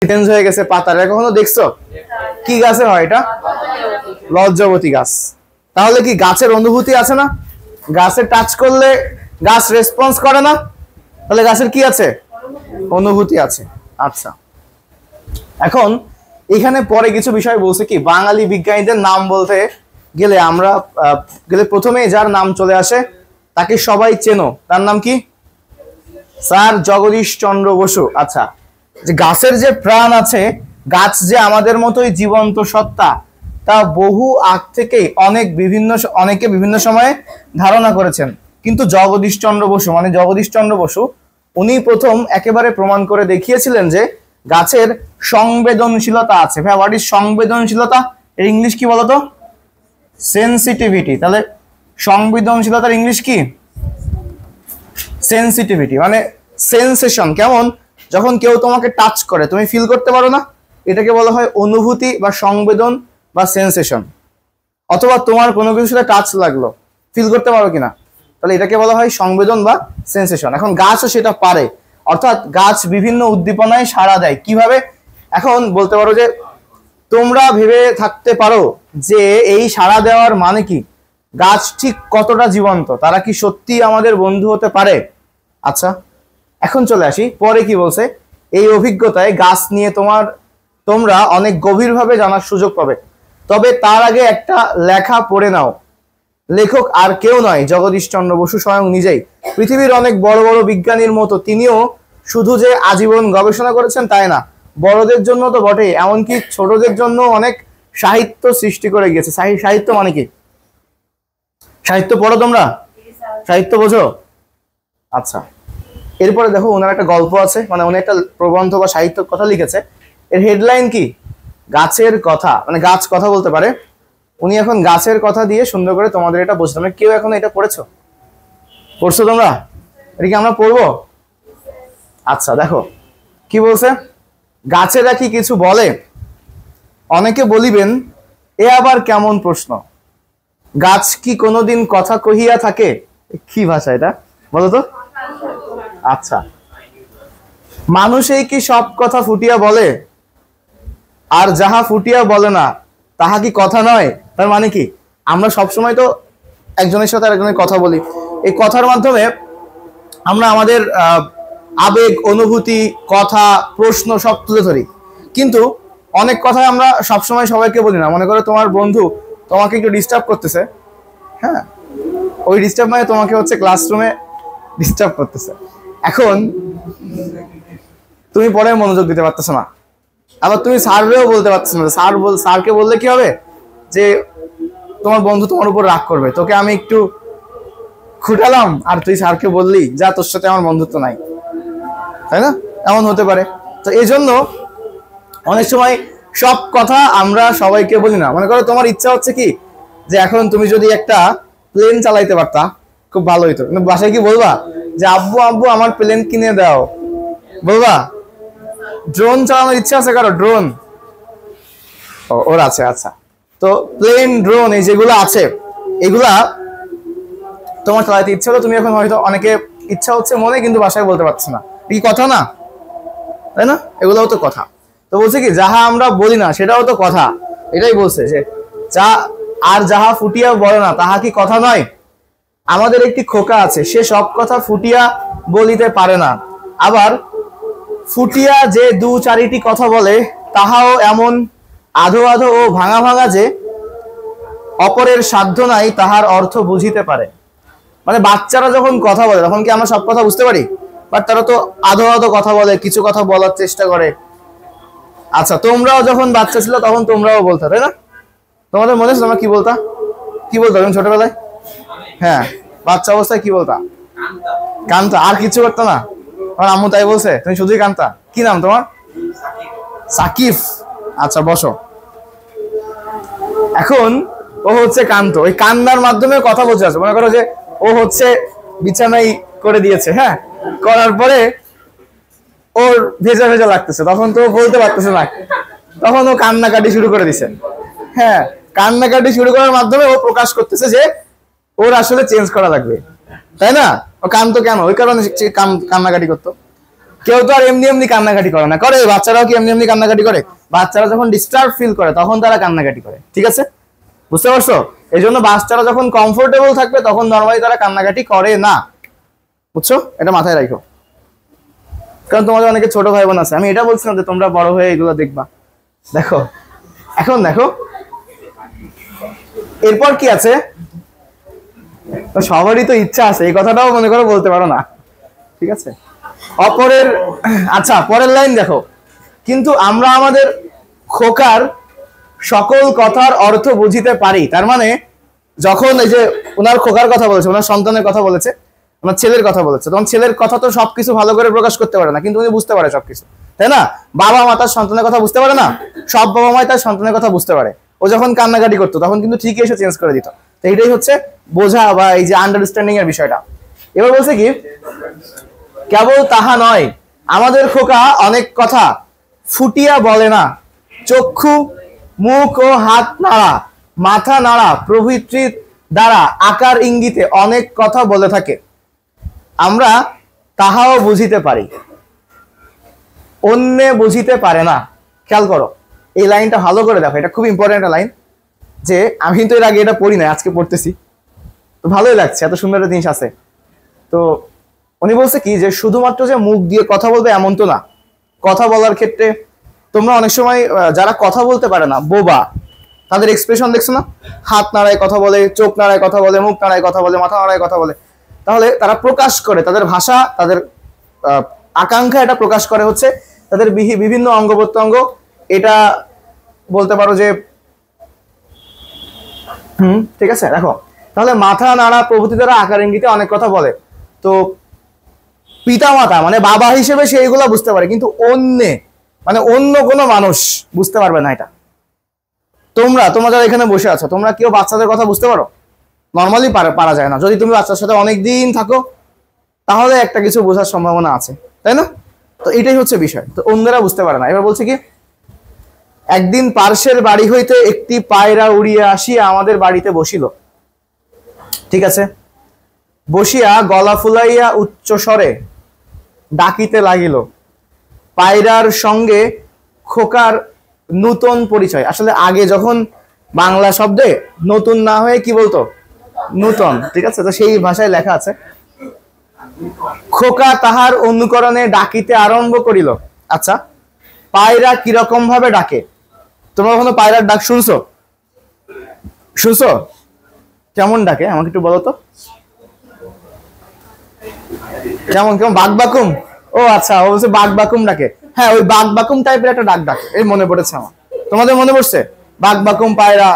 Change হয়ে গেছে পাতার, কখনো দেখছো? কি গাছে হয় এটা? লজ্জাবতী গাছ। তাহলে কি গাছের অনুভূতি আছে না? গাছে টাচ করলে গাছ রেসপন্স করে না? তাহলে গাছের কি আছে? অনুভূতি আছে। আচ্ছা, এখন এখানে পরে কিছু বিষয় বলছে কি, বাঙালি বিজ্ঞানীদের নাম বলতে গেলে আমরা প্রথমে যার নাম চলে আসে তাকে সবাই চেনো, তার নাম কি? স্যার জগদীশ চন্দ্র বসু। আচ্ছা, যে গাছের যে প্রাণ আছে, গাছ যে আমাদের মতোই জীবন্ত সত্তা, তা বহু আগ থেকেই অনেকে বিভিন্ন সময়ে ধারণা করেছেন। কিন্তু জগদীশ চন্দ্র বসু মানে জগদীশ চন্দ্র বসু উনি প্রথম একেবারে প্রমাণ করে দেখিয়েছিলেন যে গাছের সংবেদনশীলতা আছে। ভাই, হোয়াট ইজ সংবেদনশীলতা? এর ইংলিশ কি বলতো? সেনসিটিভিটি। তাহলে সংবেদনশীলতার ইংলিশ কি? সেনসিটিভিটি। মানে সেন্সেশন। কেমন? যখন কেউ তোমাকে টাচ করে তুমি ফিল করতে পারো না, এটাকে বলা হয় অনুভূতি বা সংবেদন বা সেন্সেশন। অথবা তোমার কোনো কিছুর সাথে টাচ লাগলো, ফিল করতে পারো কিনা, তাহলে এটাকে বলা হয় সংবেদন বা সেন্সেশন। এখন গাছও সেটা পারে, অর্থাৎ গাছ বিভিন্ন উদ্দীপনায় সাড়া দেয়। কিভাবে? এখন বলতে পারো যে তোমরা ভেবে থাকতে পারো যে এই সাড়া দেওয়ার মানে কি, গাছ ঠিক কতটা জীবন্ত, তারা কি সত্যি আমাদের বন্ধু হতে পারে? আচ্ছা, এখন চলে আসি পরে কি বলছে। এই অভিজ্ঞতায় গাছ নিয়ে তোমরা অনেক গভীরভাবে জানার সুযোগ পাবে। তবে তার আগে একটা লেখা পড়ে নাও। লেখক আর কেউ নয়, জগদীশ চন্দ্র বসু স্বয়ং নিজেই। পৃথিবীর অনেক বড় বড় বিজ্ঞানীর মতো তিনিও শুধু যে আজীবন গবেষণা করেছেন তাই না, বড়দের জন্য তো বটেই, এমনকি ছোটদের জন্য অনেক সাহিত্য সৃষ্টি করে গিয়েছে। সাহিত্য মানে কি? সাহিত্য পড়ো তোমরা? সাহিত্য বোঝো? আচ্ছা, এরপরে দেখো ওনার একটা গল্প আছে, মানে উনি একটা প্রবন্ধ বা সাহিত্য কথা লিখেছে। এর হেডলাইন কি? গাছের কথা। মানে গাছ কথা বলতে পারে। উনি এখন গাছের কথা দিয়ে সুন্দর করে তোমাদের এটা বোঝাতে। মানে কেউ এখন এটা পড়েছো? পড়ছো তোমরা? এটা কি আমরা পড়বো? আচ্ছা, দেখো কি বলছে। গাছেরা কি কিছু বলে? অনেকে বলিবেন এ আবার কেমন প্রশ্ন, গাছ কি কোনোদিন কথা কহিয়া থাকে? কি ভাষা এটা বলো তো? আচ্ছা, মানুষই কি সব কথা ফুটিয়া বলে? আর যাহা ফুটিয়া বলে না তাহা কি কথা নয়? তার মানে কি, আমরা সবসময় তো একজনের সাথে আরেকজনের কথা বলি। এই কথার মাধ্যমে আমরা আমাদের আবেগ, অনুভূতি, কথা, প্রশ্ন সব তুলে ধরি। কিন্তু অনেক কথা আমরা সবসময় সবাইকে বলি না। মনে করো তোমার বন্ধু তোমাকে একটু ডিস্টার্ব করতেছে, হ্যাঁ, ওই ডিস্টার্ব মানে তোমাকে হচ্ছে ক্লাসরুমে ডিস্টার্ব করতেছে। এখন তুমি পরে মনোযোগ দিতে পারতেছো না, আবার তুমি স্যারকেও বলতে পারতেছো না। স্যারকে বললে কি হবে যে তোমার বন্ধু তোমার উপর রাগ করবে, তোকে আমি একটু খুঁটালাম আর তুই স্যারকে বললি যা তোর সাথে আমার বন্ধুত্ব নাই, তাই না? এমন হতে পারে। তো এই জন্য অনেক সময় সব কথা আমরা সবাইকে বলি না। মনে করো তোমার ইচ্ছা হচ্ছে কি যে এখন তুমি যদি একটা প্লেন চালাইতে পারতা খুব ভালো হইতো, কিন্তু বাসায় কি বলবা যে আব্বু আব্বু আমার প্লেন কিনে দাও? বলবা? ড্রোন চালানোর ইচ্ছা আছে কারো? ড্রোন ওর আছে। আচ্ছা, তো প্লেন, ড্রোন এই যেগুলো আছে এগুলা তোমার চালাইতে ইচ্ছা হলো, তুমি এখন হয়তো অনেকে ইচ্ছা হচ্ছে মনে, কিন্তু বাসায় বলতে পারছো না। কি কথা না, তাই না? এগুলোও তো কথা। তো বলছে কি যাহা আমরা বলি না সেটাও তো কথা। এটাই বলছে যে যাহা ফুটিয়া বলে না তাহা কি কথা নয়? আমাদের একটি খোকা আছে, সে সব কথা ফুটিয়া বলিতে পারে না, আবার ফুটিয়া যে দু চারিটি কথা বলে তাহাও এমন আধো আধো ও ভাঙা ভাঙা যে অপরের সাধ্য নাই তাহার অর্থ বুঝিতে পারে। মানে বাচ্চারা যখন কথা বলে তখন কি আমরা সব কথা বুঝতে পারি? বাট তারা তো আধো আধো কথা বলে, কিছু কথা বলার চেষ্টা করে। আচ্ছা, তোমরাও যখন বাচ্চা ছিল তখন তোমরাও বলতে, তাই না? তোমাদের মনে আছে তোমরা কি বলতা? তুমি ছোটবেলায়? হ্যাঁ, বাচ্চা অবস্থায় কি বলতা? কান্তা। আর কিছু করতো না? আমার আম্মু তাই বলছে, তুমি শুধুই কান্তা। কি নাম তোমার? সাকিব। আচ্ছা, বসো। এখন ও হচ্ছে কান্ত, ওই কান্নার মাধ্যমে কথা বলছে। আছে মনে করো যে ও হচ্ছে বিছানায় করে দিয়েছে, হ্যাঁ, করার পরে ওর ভেজা ভেজা লাগতেছে, তখন তো বলতে পারতেছে না, তখন ও কান্নাকাটি শুরু করে দিছে। হ্যাঁ, কান্নাকাটি শুরু করার মাধ্যমে ও প্রকাশ করতেছে যে ওর আসলে চেঞ্জ করা লাগবে, তাই না? ও কান্ত কেন? ওই কারণে কান্নাকাটি করতো। কেউ তো আর এমনি এমনি কান্নাকাটি করে না, করে? বাচ্চারাও কি এমনি এমনি কান্নাকাটি করে? বাচ্চারা যখন ডিস্টার্ব ফিল করে তখন তারা কান্নাকাটি করে, ঠিক আছে? বুঝতে পারছো? এই জন্য বাচ্চারা যখন কমফোর্টেবল থাকবে তখন নর্মালি তারা কান্নাকাটি করে না, বুঝছো? এটা মাথায় রাখো, কারণ তোমাদের অনেকে ছোট ভাই বোন আছে। আমি এটা বলছি না যে তোমরা বড় হয়ে এগুলো দেখবা। দেখো এখন দেখো এরপর কি আছে, সবারই তো ইচ্ছা আছে, এই কথাটাও মনে করো বলতে পারো না, ঠিক আছে? অপরের, আচ্ছা পরের লাইন দেখো, কিন্তু আমরা আমাদের খোকার সকল কথার অর্থ বুঝিতে পারি। তার মানে যখন এই যে ওনার খোকার কথা বলেছে, ওনার সন্তানের কথা বলেছে, ওনার ছেলের কথা বলেছে, তখন ছেলের কথা তো সবকিছু ভালো করে প্রকাশ করতে পারে না, কিন্তু উনি বুঝতে পারে সবকিছু, তাই না? বাবা মা তার সন্তানের কথা বুঝতে পারে না, সব বাবা মাই তার সন্তানের কথা বুঝতে পারে। ও যখন কান্নাকাটি করতো তখন কিন্তু ঠিকই এসে চেঞ্জ করে দিত। তো এইটাই হচ্ছে বোঝা বা এই যে আন্ডারস্ট্যান্ডিং এর বিষয়টা। এবার বলছে কি, কেবল তাহা নয়, আমাদের খোকা অনেক কথা ফুটিয়া বলে না, চক্ষু, মুখ ও হাত নাড়া, মাথা নাড়া প্রভৃতির দ্বারা আকার ইঙ্গিতে অনেক কথা বলে থাকে, আমরা তাহাও বুঝিতে পারি, অন্যে বুঝিতে পারে না। খেয়াল করো এই লাইনটা ভালো করে দেখো, এটা খুব ইম্পর্টেন্ট একটা লাইন, যে আমি তো এর আগে এটা পড়ি না, আজকে পড়তেছি, তো ভালোই লাগছে, এত সুন্দর একটা জিনিস আছে। তো উনি বলছে কি, যে শুধুমাত্র যে মুখ দিয়ে কথা বলবে এমন তো না। কথা বলার ক্ষেত্রে তোমরা অনেক সময় যারা কথা বলতে পারে না, বোবা, তাদের এক্সপ্রেশন দেখছো না? হাত নাড়ায় কথা বলে, চোখ নাড়ায় কথা বলে, মুখ নাড়ায় কথা বলে, মাথা নাড়ায় কথা বলে। তাহলে তারা প্রকাশ করে তাদের ভাষা, তাদের আকাঙ্ক্ষা, এটা প্রকাশ করে হচ্ছে তাদের বিভিন্ন অঙ্গ প্রত্যঙ্গ। এটা বলতে পারো যে ঠিক আছে। দেখো তাহলে মাথা নাড়া প্রভৃতি দ্বারা আকার ইঙ্গিতে অনেক কথা বলে। তো পিতা মাতা মানে বাবা হিসেবে সে এগুলো বুঝতে পারে, কিন্তু অন্য কোনো মানুষ বুঝতে পারবে না এটা। তোমরা যারা এখানে বসে আছো, তোমরা কেউ বাচ্চাদের কথা বুঝতে পারো? নর্মালি পারা যায় না। যদি তুমি বাচ্চার সাথে অনেক দিন থাকো তাহলে একটা কিছু বোঝার সম্ভাবনা আছে, তাই না? তো এটাই হচ্ছে বিষয়। তো অন্যরা বুঝতে পারে না। এবার বলছে কি, একদিন পার্শ্বের বাড়ি হইতে একটি পায়রা উড়িয়া আসিয়া আমাদের বাড়িতে বসিল, ঠিক আছে? বসিয়া গলা ফুলাইয়া উচ্চ স্বরে ডাকিতে লাগিল। পায়রার সঙ্গে খোকার নূতন পরিচয়। আসলে আগে যখন বাংলা শব্দে নতুন না হয়ে কি বলতো, নূতন, ঠিক আছে? তো সেই ভাষায় লেখা আছে, খোকা তাহার অনুকরণে ডাকিতে আরম্ভ করিল। আচ্ছা, পায়রা কিরকম ভাবে ডাকে? তোমরা কখনো পায়রার ডাক শুনছো? কেমন ডাকে আমাকে একটু বলো তো। কেমন বাকবাকুম? ও আচ্ছা, ও বলছে বাকবাকুম ডাকে। হ্যাঁ, ওই বাকবাকুম টাইপের একটা ডাক ডাকে, এই মনে পড়েছে আমার। তোমাদের মনে পড়ছে বাকবাকুম পায়রা?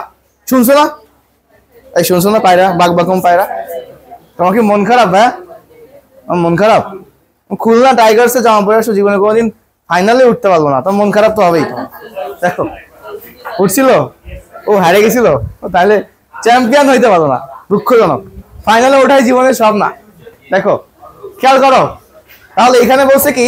শুনছো না? এই শুনছো না পায়রা, বাকবাকুম পায়রা? তোমার কি মন খারাপ? হ্যাঁ, মন খারাপ। খুলনা টাইগার্সে জামা পরে আসো, জীবনে কোনোদিন ফাইনালে উঠতে পারলো না, তো মন খারাপ তো হবেই। দেখো উঠছিল, ও হারে গেছিল, তাহলে চ্যাম্পিয়ন হইতে পারলো না, দুঃখজনক। ফাইনালে ওঠাই জীবনে সব না। দেখো খেয়াল করো, তাহলে এখানে বলছে কি,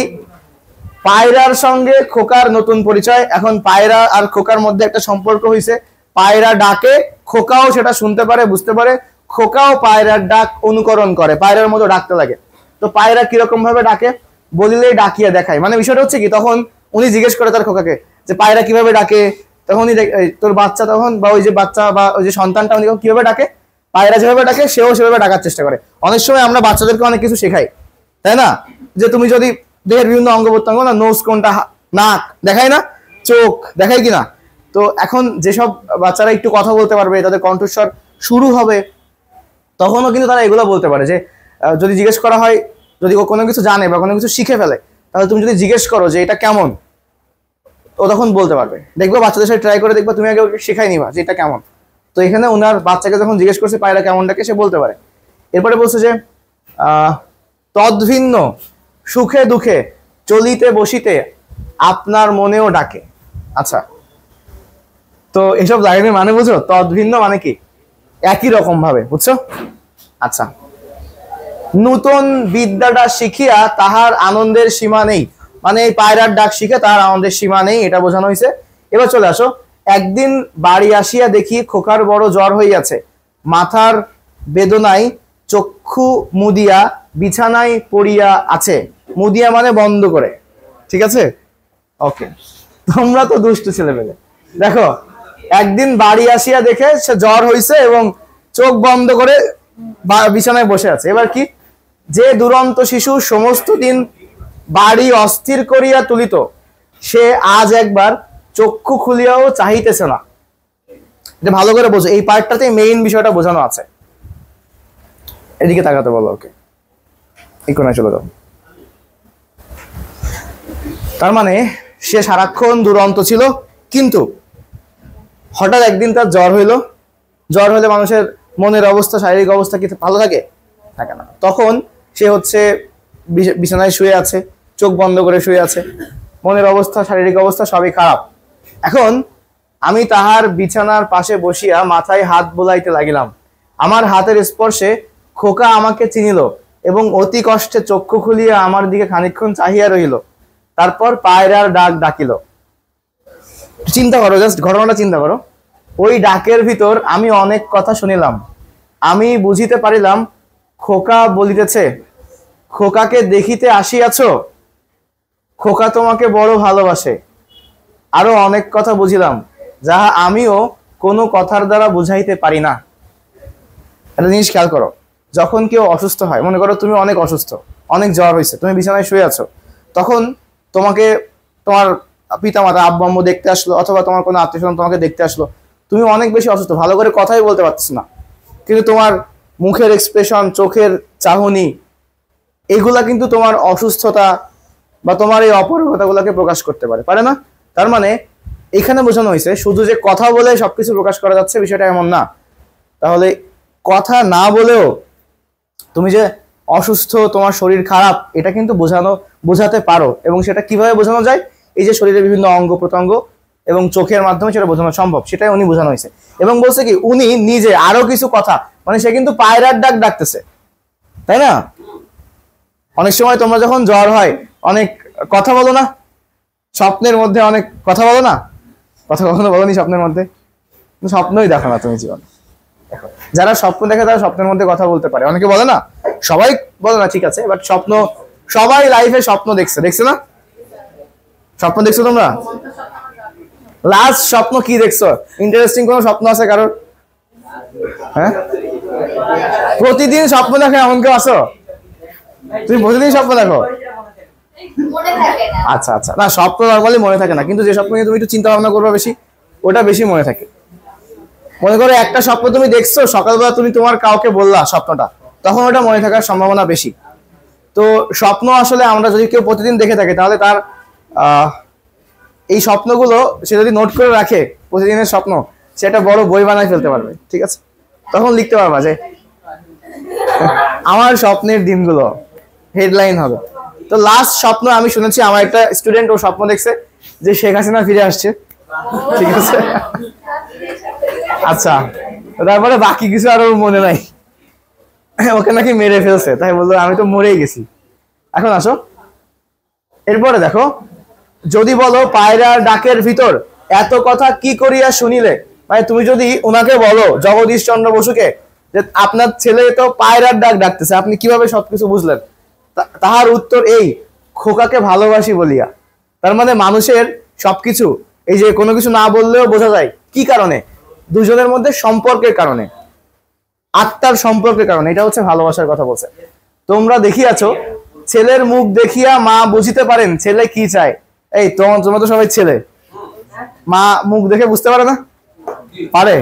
পায়রার সঙ্গে খোকার নতুন পরিচয়। এখন পায়রা আর খোকার মধ্যে একটা সম্পর্ক হয়েছে। পায়রা ডাকে, খোকাও সেটা শুনতে পারে, বুঝতে পারে। খোকাও পায়রার ডাক অনুকরণ করে, পায়রার মতো ডাকতে লাগে। তো পায়রা কিরকম ভাবে ডাকে? বলিলেই ডাকিয়ে দেখায়। মানে বিষয়টা হচ্ছে কি, তখন উনি জিজ্ঞেস করে তার খোকাকে যে পায়রা কিভাবে ডাকে। তখন তোর বাচ্চা তখন, বা ওই যে বাচ্চা বা ওই যে সন্তানটা, উনি কিভাবে ডাকে, পায়রা যেভাবে ডাকে সেও সেভাবে ডাকার চেষ্টা করে। অনেক সময় আমরা বাচ্চাদেরকে অনেক কিছু শেখাই, তাই না? যে তুমি যদি দেহের বিভিন্ন অঙ্গ প্রত্যঙ্গ, না নোজ কোনটা, নাক দেখাই না, চোখ দেখাই কিনা। তো এখন যেসব বাচ্চারা একটু কথা বলতে পারবে, তাদের কণ্ঠস্বর শুরু হবে, তখনও কিন্তু তারা এগুলো বলতে পারে। যে যদি জিজ্ঞেস করা হয়, যদি ও কোনো কিছু জানে বা কোনো কিছু শিখে ফেলে, তাহলে তুমি যদি জিজ্ঞেস করো যে এটা কেমন, ও তখন বলতে পারবে। দেখবে বাচ্চাদের সাথে ট্রাই করে দেখবা, তুমি আগে শেখাই নিবা যে এটা কেমন। তো এখানে ওনার বাচ্চাকে যখন জিজ্ঞেস করছে পায়রা কেমন ডাকে, সে বলতে পারে। এরপরে বলছে যে তদ্ভিন্ন সুখে দুঃখে চলিতে বসিতে আপনার মনেও ডাকে। আচ্ছা, তো এসব লাইনের মানে বুঝো? তদ্ভিন্ন মানে কি? একই রকম ভাবে, বুঝছো? আচ্ছা, নূতন বিদ্যাটা শিখিয়া তাহার আনন্দের সীমা নেই। মানে এই পায়রার ডাক শিখে তাহার আনন্দের সীমা নেই, এটা বোঝানো হয়েছে। এবার চলে আসো, একদিন বাড়ি আসিয়া দেখি খোকার বড় জ্বর হইয়াছে, মাথার বেদনায় চক্ষু মুদিয়া বিছানায় পড়িয়া আছে। মুদিয়া মানে বন্ধ করে, ঠিক আছে? ওকে, তোমরা তো দুষ্টু ছেলেমেয়ে। দেখো, একদিন বাড়ি আসিয়া দেখে সে জ্বর হইছে এবং চোখ বন্ধ করে বিছানায় বসে আছে। এবার কি, যে দুরন্ত শিশু সমস্ত দিন বাড়ি অস্থির করিয়া তুলিত, সে আজ একবার চক্ষু খুলিয়াও চাহিতেছে না। এটা ভালো করে বোঝো, এই পার্টটাতে মেইন বিষয়টা বোঝানো আছে। এদিকে তাকাতে বলো, ওকে, এই কোনায় চলে যাও। তার মানে সে সারাক্ষণ দুরন্ত ছিল, কিন্তু হঠাৎ একদিন তার জ্বর হইলো। জ্বর হলে মানুষের মনের অবস্থা, শারীরিক অবস্থা কি ভালো থাকে? থাকে না। তখন সে হচ্ছে বিছানায় শুয়ে আছে, চোখ বন্ধ করে শুয়ে আছে, মনের অবস্থা, শারীরিক অবস্থা সবই খারাপ। এখন আমি তাহার বিছানার পাশে বসিয়া মাথায় হাত বোলাইতে লাগিলাম। আমার হাতের স্পর্শে খোকা আমাকে চিনিল এবং অতি কষ্টে চক্ষু খুলিয়া আমার দিকে খানিকক্ষণ চাহিয়া রহিল। তারপর পায়রার ডাক ডাকিল। চিন্তা করো, জাস্ট ঘটনাটা চিন্তা করো। ওই ডাকের ভিতর আমি অনেক কথা শুনিলাম। আমি বুঝিতে পারিলাম খোকা বলিতেছে, খোকাকে দেখিতে আসিয়াছ, খোকা তোমাকে বড় ভালোবাসে। আরো অনেক কথা বুঝিলাম, যাহা আমিও কোনো কথার দ্বারা বুঝাইতে পারি না। একটা জিনিস খেয়াল করো, যখন কেউ অসুস্থ হয়, মনে করো তুমি অনেক অসুস্থ, অনেক জ্বর হয়েছে, তুমি বিছানায় শুয়ে আছো, তখন তোমাকে তোমার পিতামাতা, আব্বু আম্মু দেখতে আসলো, অথবা তোমার কোনো আত্মীয় স্বজন তোমাকে দেখতে আসলো, তুমি অনেক বেশি অসুস্থ, ভালো করে কথাই বলতে পারছো না, কিন্তু তোমার মুখের এক্সপ্রেশন, চোখের চাহনি, এগুলা কিন্তু তোমার অসুস্থতা বা তোমার এই অপারগতাগুলোকে প্রকাশ করতে পারে, পারে না? তার মানে এখানে বোঝানো হয়েছে শুধু যে কথা বলে সবকিছু প্রকাশ করা যাচ্ছে, বিষয়টা এমন না। তাহলে কথা না বলেও তুমি যে অসুস্থ, তোমার শরীর খারাপ, এটা কিন্তু বোঝাতে পারো। এবং সেটা কিভাবে বোঝানো যায়? এই যে শরীরের বিভিন্ন অঙ্গ প্রত্যঙ্গ এবং চোখের মাধ্যমে সেটা বোঝানো সম্ভব, সেটাই উনি বোঝানো হয়েছে। এবং বলছে কি, উনি নিজে আরো কিছু কথা, মানে সে কিন্তু পায়রার ডাক ডাকতেছে, তাই না? অনেক সময় তোমরা যখন জ্বর হয় অনেক কথা বলো না, স্বপ্নের মধ্যে অনেক কথা বলো না? কথা কখনো বলোনি স্বপ্নের মধ্যে? স্বপ্নই দেখো না তুমি জীবন। দেখো, যারা স্বপ্ন দেখে তারা স্বপ্নের মধ্যে কথা বলতে পারে। অনেকে বলে না, সবাই বলে না, ঠিক আছে, বাট স্বপ্ন, সবাই লাইফে স্বপ্ন দেখছে না? স্বপ্ন দেখছো তোমরা? লাস্ট স্বপ্ন কি দেখছো? ইন্টারেস্টিং কোনো স্বপ্ন আছে কারোর? হ্যাঁ, প্রতিদিন স্বপ্ন দেখে এমন কেউ আছো? তুমি প্রতিদিন স্বপ্ন দেখো? আচ্ছা আচ্ছা, না, স্বপ্ন নর্মালি মনে থাকে না, কিন্তু যে স্বপ্ন নিয়ে তুমি একটু চিন্তা ভাবনা করবে বেশি, ওটা বেশি মনে থাকে। মনে করো একটা স্বপ্ন তুমি দেখছো, সকালবেলা তুমি তোমার কাউকে বললা স্বপ্নটা, তখন ওটা মনে থাকার সম্ভাবনা বেশি। তো স্বপ্ন আসলে আমরা যদি কেউ প্রতিদিন দেখে থাকে, তাহলে তার এই স্বপ্নগুলো সে যদি নোট করে রাখে, প্রতিদিনের স্বপ্ন, সে একটা বড় বই বানায় ফেলতে পারবে, ঠিক আছে? তখন লিখতে পারবা যে আমার স্বপ্নের দিনগুলো, হেডলাইন হবে। তো লাস্ট স্বপ্ন আমি শুনেছি, আমার একটা স্টুডেন্ট, ও স্বপ্ন দেখছে যে শেখ হাসিনা ফিরে আসছে, ঠিক আছে? আচ্ছা, তারপরে বাকি কিছু আরো মনে নাই, ওকে নাকি মেরে ফেলছে, তাই বললো আমি তো মরেই গেছি। এখন আসো, এরপরে দেখো, যদি বলো পায়রার ডাকের ভিতর এত কথা কি করিয়া শুনিলে, মানে তুমি যদি ওনাকে বলো, জগদীশ চন্দ্র বসুকে, যে আপনার ছেলে তো পায়রার ডাক ডাকতেছে, আপনি কিভাবে সবকিছু বুঝলেন? তাহার উত্তর এই, খোকাকে ভালোবাসি বলিয়া। তার মানে মানুষের সবকিছু, এই যে কোনো কিছু না বললেও বোঝা যায় কি কারণে? দুজনের মধ্যে সম্পর্কের কারণে, আত্মার সম্পর্কের কারণে। এটা হচ্ছে ভালোবাসার কথা বলছে। তোমরা দেখিয়াছো, ছেলের মুখ দেখিয়া মা বুঝিতে পারেন ছেলে কি চায়। এই তোমরা তো সবাই ছেলে, মা মুখ দেখে বুঝতে পারে না? পারে,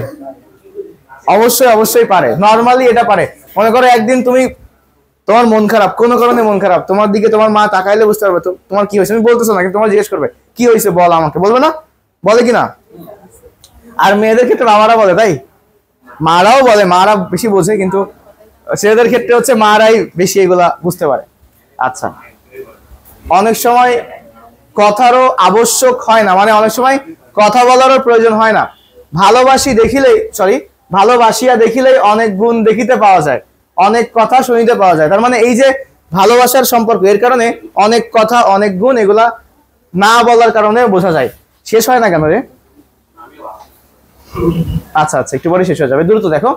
অবশ্যই অবশ্যই পারে, নর্মালি এটা পারে। মনে করো একদিন তুমি, তোমার মন খারাপ, কোনো কারণে মন খারাপ, তোমার দিকে তোমার মা তাকাইলে বুঝতে পারবে তো তোমার কি হয়েছে। তুমি বলতেছো না, কিন্তু তোমার জিজ্ঞেস করবে কি হয়েছে বল আমাকে, বলবে না? বলে কিনা? আর মেয়েদের ক্ষেত্রে বাবারা বলে, তাই মারাও বলে, মারা বেশি বোঝে, কিন্তু ছেলেদের ক্ষেত্রে হচ্ছে মারাই বেশি এগুলা বুঝতে পারে। আচ্ছা, অনেক সময় কথারও আবশ্যক হয় না, মানে অনেক সময় কথা বলারও প্রয়োজন হয় না। ভালোবাসিয়া দেখিলেই অনেক গুণ দেখিতে পাওয়া যায়, অনেক কথা শুনিতে পাওয়া যায়। তার মানে এই যে ভালোবাসার সম্পর্ক, এর কারণে অনেক কথা, অনেক গুণ, এগুলা না বলার কারণে বোঝা যায়। শেষ হয় না কেন রে? আচ্ছা আচ্ছা, একটু পরে শেষ হয়ে যাবে, দ্রুত দেখো।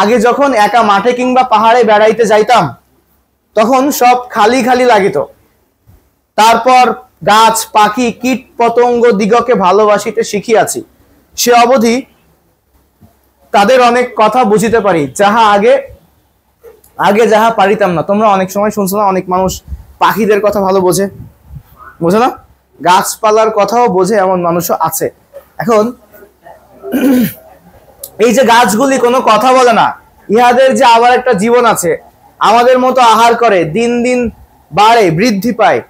আগে যখন একা মাঠে কিংবা পাহাড়ে বেড়াইতে যাইতাম, তখন সব খালি খালি লাগিত। তারপর গাছ পাখি কীট পতঙ্গ দিগকে ভালোবাসিতে শিখিয়াছি, সে অবধি তাদের অনেক কথা বুঝিতে পারি, যাহা আগে আগে যাহা পারিতাম না। তোমরা অনেক সময় শুনছো না, অনেক মানুষ পাখিদের কথা ভালো বোঝে, বোঝে না, গাছপালার কথাও বোঝে, এমন মানুষও আছে। এখন এই যে গাছগুলি কোনো কথা বলে না, ইহাদের যে আবার একটা জীবন আছে, আমাদের মতো আহার করে, দিন দিন বাড়ে, বৃদ্ধি পায়।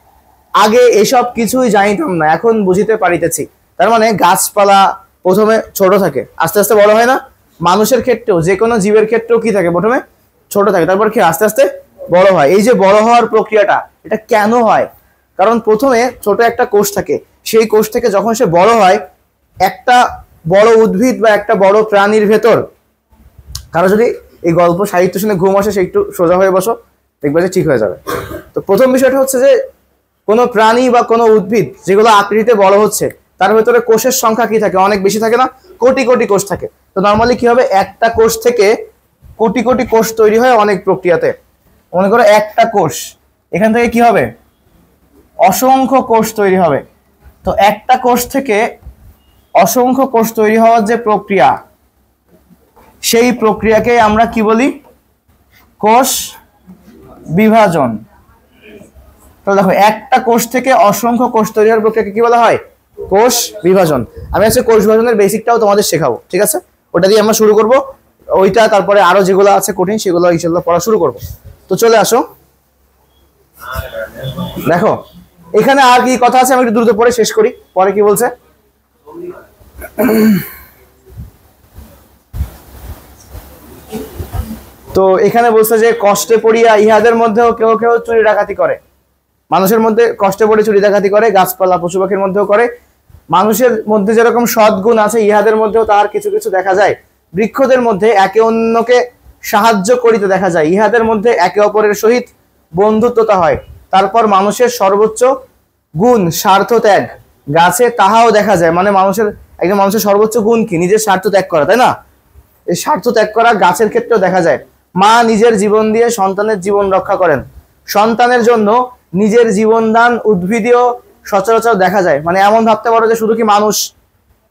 আগে এসব কিছুই জানিতাম না, এখন বুঝিতে পারিতেছি। তার মানে গাছপালা প্রথমে ছোট থাকে, আস্তে আস্তে বড় হয় না? মানুষের ক্ষেত্রেও, যে কোনো জীবের ক্ষেত্রেও কি থাকে, প্রথমে ছোট থাকে, তারপর কি আস্তে আস্তে বড় হয়। এই যে বড় হওয়ার প্রক্রিয়াটা, এটা কেন হয়? কারণ প্রথমে ছোট একটা কোষ থাকে, সেই কোষ থেকে যখন সে বড় হয়, একটা বড় উদ্ভিদ বা একটা বড় প্রাণীর ভেতর, কারো যদি এই গল্প সাহিত্য শুনে ঘুম আসে, সে একটু সোজা হয়ে বসো, দেখবে যে ঠিক হয়ে যাবে। তো প্রথম বিষয়টা হচ্ছে যে কোনো প্রাণী বা কোনো উদ্ভিদ যেগুলো আকৃতিতে বড় হচ্ছে, তার ভেতরে কোষের সংখ্যা কি থাকে, অনেক বেশি থাকে না, কোটি কোটি কোষ থাকে। তো নর্মালি কি হবে, একটা কোষ থেকে কোটি কোটি কোষ তৈরি হয় অনেক প্রক্রিয়াতে। মনে করো একটা কোষ, এখান থেকে কি হবে, অসংখ্য কোষ তৈরি হবে। তো একটা কোষ থেকে অসংখ্য কোষ তৈরি হওয়ার যে প্রক্রিয়া, সেই প্রক্রিয়াকে আমরা কি বলি, কোষ বিভাজন। তো দেখো, একটা কোষ থেকে অসংখ্য কোষ তৈরি হওয়ার প্রক্রিয়াকে কি বলা হয়, কোষ বিভাজন। আমি আজকে কোষ বিভাজনের বেসিকটাও তোমাদের শেখাবো, ঠিক আছে? ওটা দিয়ে আমরা শুরু করব, ওইটা তারপরে আরো যেগুলো আছে কঠিন সেগুলো ইনশাআল্লাহ পড়া শুরু করব। তো চলে আসো, দেখো এখানে আর কি কথা আছে, আমি একটু দ্রুত পড়ে শেষ করি, পরে কি বলছে। তো এখানে বলছে যে কষ্টে পড়িয়া ইহাদের মধ্যেও কেউ কেউ চুরি ডাকাতি করে। মানুষের মধ্যে কষ্টে পড়ে চুরি ডাকাতি করে, গাছপালা পশু পাখির মধ্যেও করে। মানুষের মধ্যে যেরকম সদ্গুণ আছে, ইহাদের মধ্যেও তাহার কিছু কিছু দেখা যায়। বৃক্ষদের মধ্যে একে অন্যকে সাহায্য করিতে দেখা যায়, ইহাদের মধ্যে একে অপরের সহিত বন্ধুত্বতা হয়। তারপর মানুষের সর্বোচ্চ গুণ স্বার্থ ত্যাগ, গাছে তাহাও দেখা যায়। মানে একজন মানুষের সর্বোচ্চ গুণ কি, নিজের স্বার্থ ত্যাগ করা, তাই না? এই স্বার্থ ত্যাগ করা গাছের ক্ষেত্রেও দেখা যায়। মা নিজের জীবন দিয়ে সন্তানের জীবন রক্ষা করেন, সন্তানের জন্য নিজের জীবন দান উদ্ভিদেও সচরাচর দেখা যায়। মানে এমন ভাবতে পারো যে শুধু কি মানুষ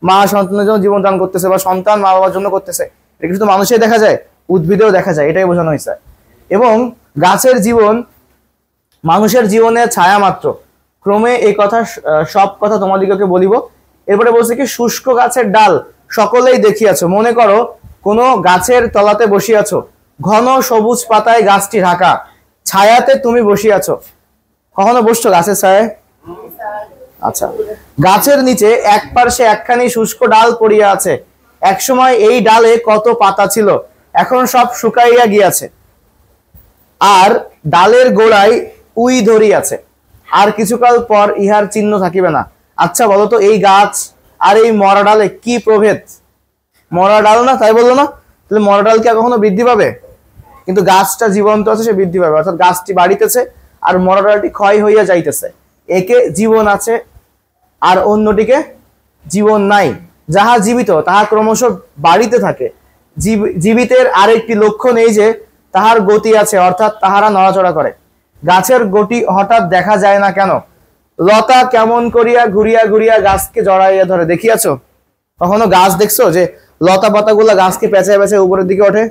মা সন্তানের জন্য জীবন দান করতেছে, বা সন্তান মা বাবার জন্য করতেছে, এটা শুধু মানুষেই দেখা যায়, উদ্ভিদেও দেখা যায়, এটাই বোঝানো হয়েছে। এবং গাছের জীবন মানুষের জীবনের ছায়া মাত্র। ক্রমে এই কথা সব কথা তোমাদিগকে বলিব। এরপরে বলছে কি, শুষ্ক গাছের ডাল সকলেই দেখিয়াছ, মনে করো কোনো গাছের তলাতে বসিয়াছ, ঘন সবুজ পাতায় গাছটি ঢাকা, ছায়াতে তুমি বসিয়াছ। কখনো বসছো গাছের ছায়ায়? আচ্ছা, গাছের নিচে এক পার্শ্বে একখানি শুষ্ক ডাল পড়িয়া আছে, একসময় এই ডালে কত পাতা ছিল, এখন সব শুকাইয়া গিয়াছে, আর ডালের গোড়ায় উই ধরিয়াছে, আর কিছুকাল পর ইহার চিহ্ন থাকিবে না। আচ্ছা বলো তো, এই গাছ আর এই মরা ডালে কি প্রভেদ? মরা ডাল না, তাই বললো না? তাহলে মরা ডাল কি কখনো বৃদ্ধি পাবে? কিন্তু গাছটা জীবন্ত আছে, সে বৃদ্ধি পাবে। অর্থাৎ গাছটি বাড়িতেছে আর মরা ডালটি ক্ষয় হইয়া যাইতেছে, একে জীবন আছে আর অন্যটিকে জীবন নাই। যাহা জীবিত তাহা ক্রমশ বাড়িতে থাকে। জীবিতের আরেকটি লক্ষণ এই যে তাহার গতি আছে, অর্থাৎ তাহারা নড়াচড়া করে। গাছের গতি হঠাৎ দেখা যায় না কেন? লতা কেমন করিয়া ঘুরিয়া ঘুরিয়া গাছকে জড়াইয়া ধরে, দেখিয়াছো? কখনো গাছ দেখছো যে লতা পাতাগুলা গাছকে পেঁচায় পেঁচায় উপরের দিকে ওঠে?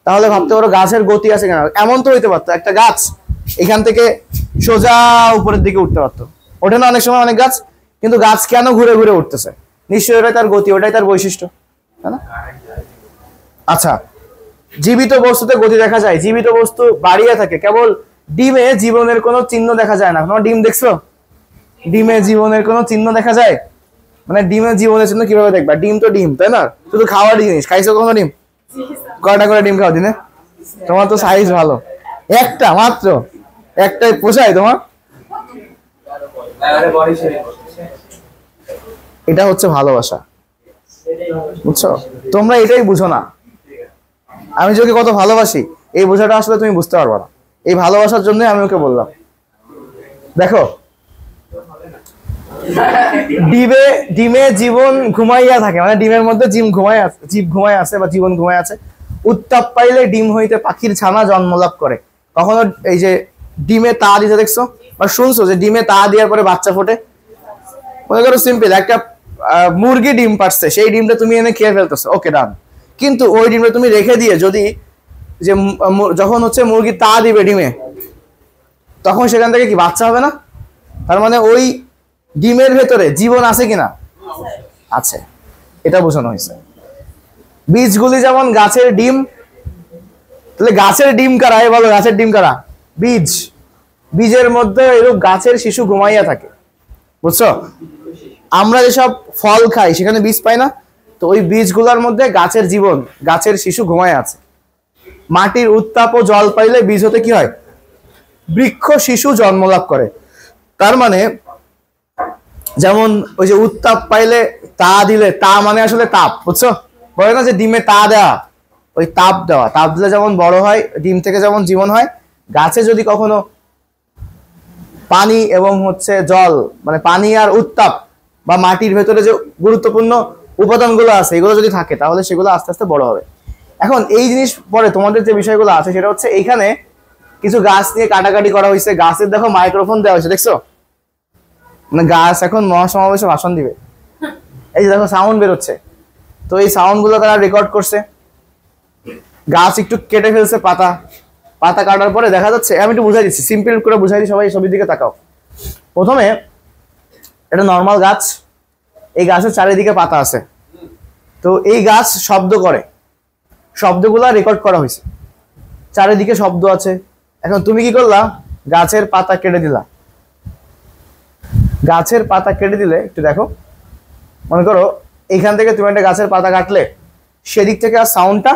তাহলে ভাবতে পারো গাছের গতি আছে কেন? এমন তো হইতে পারতো একটা গাছ এখান থেকে সোজা উপরের দিকে উঠতে পারতো, ওঠে না অনেক সময় অনেক গাছ? কিন্তু গাছ কেন ঘুরে ঘুরে উঠতেছে? নিশ্চয়ই ওটাই তার গতি, ওটাই তার বৈশিষ্ট্য, তাই না? আচ্ছা, জীবিত বস্তুতে গতি দেখা যায়, জীবিত বস্তু বাড়িয়ে থাকে। কেবল ডিমে জীবনের কোনো চিহ্ন দেখা যায় না। তোমার ডিম দেখছো? ডিমে জীবনের কোনো চিহ্ন দেখা যায়? মানে ডিমে জীবনের চিহ্ন কিভাবে দেখবা? ডিম তো ডিম, তাই না? শুধু খাওয়ার জিনিস। খাইছো কখনো ডিম? কয়টা করে ডিম খাও দিনে? তোমার তো সাইজ ভালো, একটা মাত্র, একটাই পোষায় তোমার? এটা হচ্ছে ভালোবাসা, বুঝছো? তোমরা এটাই বুঝো না। আমি যদি কত ভালোবাসি, এই বোঝাটা আসলে তুমি বুঝতে পারবে না। এই ভালোবাসার জন্য আমি ওকে বললাম, দেখো ডিমে জীবন ঘুমাইয়া থাকে, মানে ডিমের মধ্যে জীব ঘুমায় আছে বা জীবন ঘুমায় আছে। উত্তাপ পাইলে ডিম হইতে পাখির ছানা জন্মলাভ করে। কখনো এই যে ডিমে তা দিতে দেখছো? বা শুনছো যে ডিমে তা দেওয়ার পরে বাচ্চা ফোটে? মনে করো সিম্পল একটা মুরগি ডিম পারছে, সেই ডিমটা তুমি এনে খেয়ে ফেলতেছো, ওকে ডান। কিন্তু ওই ডিমটা তুমি রেখে দিয়ে যদি যে যখন হচ্ছে মুরগি তা দিবে ডিমে, তখন সেখান থেকে কি বাচ্চা হবে না? তার মানে ওই ডিমের ভেতরে জীবন আছে কিনা? আছে, এটা বোঝানো হয়েছে। বীজগুলি যেমন গাছের ডিম, তাহলে গাছের ডিম কারা? বলো গাছের ডিম কারা? বীজ। বীজের মধ্যে এরূপ গাছের শিশু ঘুমাইয়া থাকে, বুঝছো? আমরা যেসব ফল খাই সেখানে বীজ পাই না? তো ওই বীজগুলোর মধ্যে গাছের জীবন, গাছের শিশু ঘুমায় আছে। মাটির উত্তাপ ও জল পাইলে বীজ হতে কি হয়? বৃক্ষ শিশু জন্মলাভ করে। তার মানে যেমন ওই যে উত্তাপ পাইলে তা দিলে, তা মানে আসলে তাপ, বুঝছো? বলে না যে ডিমে তা দেওয়া, ওই তাপ দেওয়া। তাপ দিলে যেমন বড় হয়, ডিম থেকে যেমন জীবন হয়, গাছে যদি কখনো পানি এবং হচ্ছে জল, মানে পানি আর উত্তাপ বা মাটির ভেতরে যে গুরুত্বপূর্ণ উপাদানগুলো আছে এগুলো যদি থাকে, তাহলে সেগুলো আস্তে আস্তে বড় হবে। এখন এই জিনিস পরে তোমাদের যে বিষয়গুলো আছে সেটা হচ্ছে এইখানে কিছু গাছ নিয়ে কাটাকাটি করা হয়েছে। গাছের দেখো মাইক্রোফোন দেওয়া হয়েছে, দেখছো? মানে গাছ এখন মহাসমাবেশে ভাষণ দিবে, এই যে দেখো সাউন্ড বেরোচ্ছে। তো এই সাউন্ড গুলো তারা রেকর্ড করছে। গাছ একটু কেটে ফেলছে, পাতা পাতা কাটার পরে দেখা যাচ্ছে, আমি একটু বুঝাই দিচ্ছি, সিম্পল করে বুঝাই দিই, সবাই ছবির দিকে তাকাও। প্রথমে এটা নর্মাল গাছ, এই গাছের চারিদিকে পাতা আছে। তো এই গাছ শব্দ করে, শব্দগুলা রেকর্ড করা হয়েছে, চারিদিকে শব্দ আছে। এখন তুমি কি করলা? গাছের পাতা কেটে দিলা। গাছের পাতা কেটে দিলে একটু দেখো, মনে করো এইখান থেকে তুমি একটা গাছের পাতা কাটলে, সেদিক থেকে আর সাউন্ডটা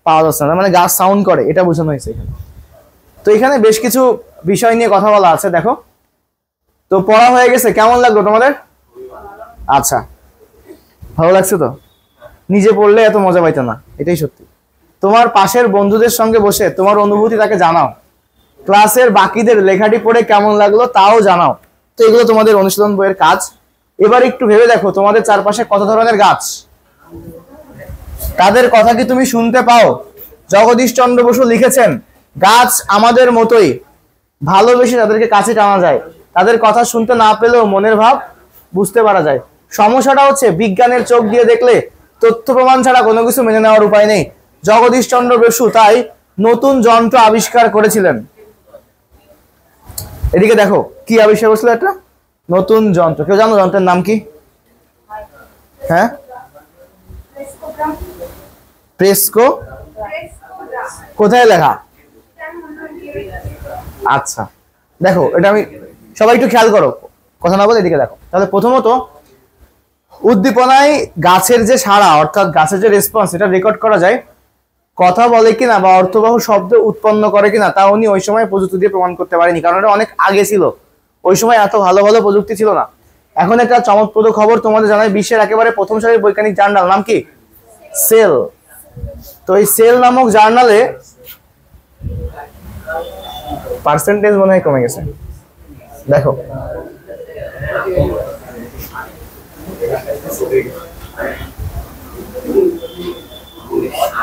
পাওয়া যাচ্ছে না, মানে গাছ সাউন্ড করে, এটা বোঝানো হয়েছে এখানে। তো এখানে বেশ কিছু বিষয় নিয়ে কথা বলা আছে, দেখো। তো পড়া হয়ে গেছে, কেমন লাগলো তোমাদের? আচ্ছা, ভালো লাগছে তো? নিজে পড়লে এত মজা পাইতো না, এটাই সত্যি। তোমার পাশের বন্ধুদের সঙ্গে বসে তোমার অনুভূতি তাকে জানাও। ক্লাসের বাকিদের লেখাটি পড়ে কেমন লাগলো তাও জানাও। তো এগুলো তোমাদের অনুশীলন বইয়ের কাজ। এবার একটু ভেবে দেখো, তোমাদের চারপাশে কত ধরনের গাছ, তাদের কথা কি তুমি শুনতে পাও? জগদীশ চন্দ্র বসু লিখেছেন, গাছ আমাদের মতোই, ভালোবেসে তাদেরকে কাছে টানা যায়, তাদের কথা শুনতে না পেলেও মনের ভাব বুঝতে পারা যায়। সমস্যাটা হচ্ছে বিজ্ঞানের চোখ দিয়ে দেখলে তথ্য প্রমাণ ছাড়া কোনো কিছু মেনে নেওয়ার উপায় নেই। জগদীশ চন্দ্র বসু তাই নতুন যন্ত্র আবিষ্কার করেছিলেন। এদিকে দেখো কি আবিষ্কার করেছিল, একটা নতুন যন্ত্র। কেউ জানো যন্ত্রের নাম কি? হ্যাঁ, প্রেসকো। কোথায় লেখা? আচ্ছা দেখো, এটা আমি, সবাই একটু খেয়াল করো, কথা না বলে এদিকে দেখো। তাহলে প্রথমত উদ্দীপনায় গাছের যে সাড়া, অর্থাৎ গাছের যে রেসপন্স, এটা রেকর্ড করা যায়। কথা বলে কিনা বা অর্থবহ শব্দ উৎপন্ন করে কিনা তা উনি ওই সময় প্রযুক্তি দিয়ে প্রমাণ করতে পারেনি, কারণ এটা অনেক আগে ছিল, ওই সময় এত ভালো ভালো প্রযুক্তি ছিল না। এখন একটা চমকপ্রদ খবর তোমাদের জানাই, বিশ্বের একেবারে প্রথম সারির বৈজ্ঞানিক জার্নাল, নাম কি? সেল। তো এই সেল নামক জার্নালে পার্সেন্টেজ মনে হয় কমে গেছে, দেখো।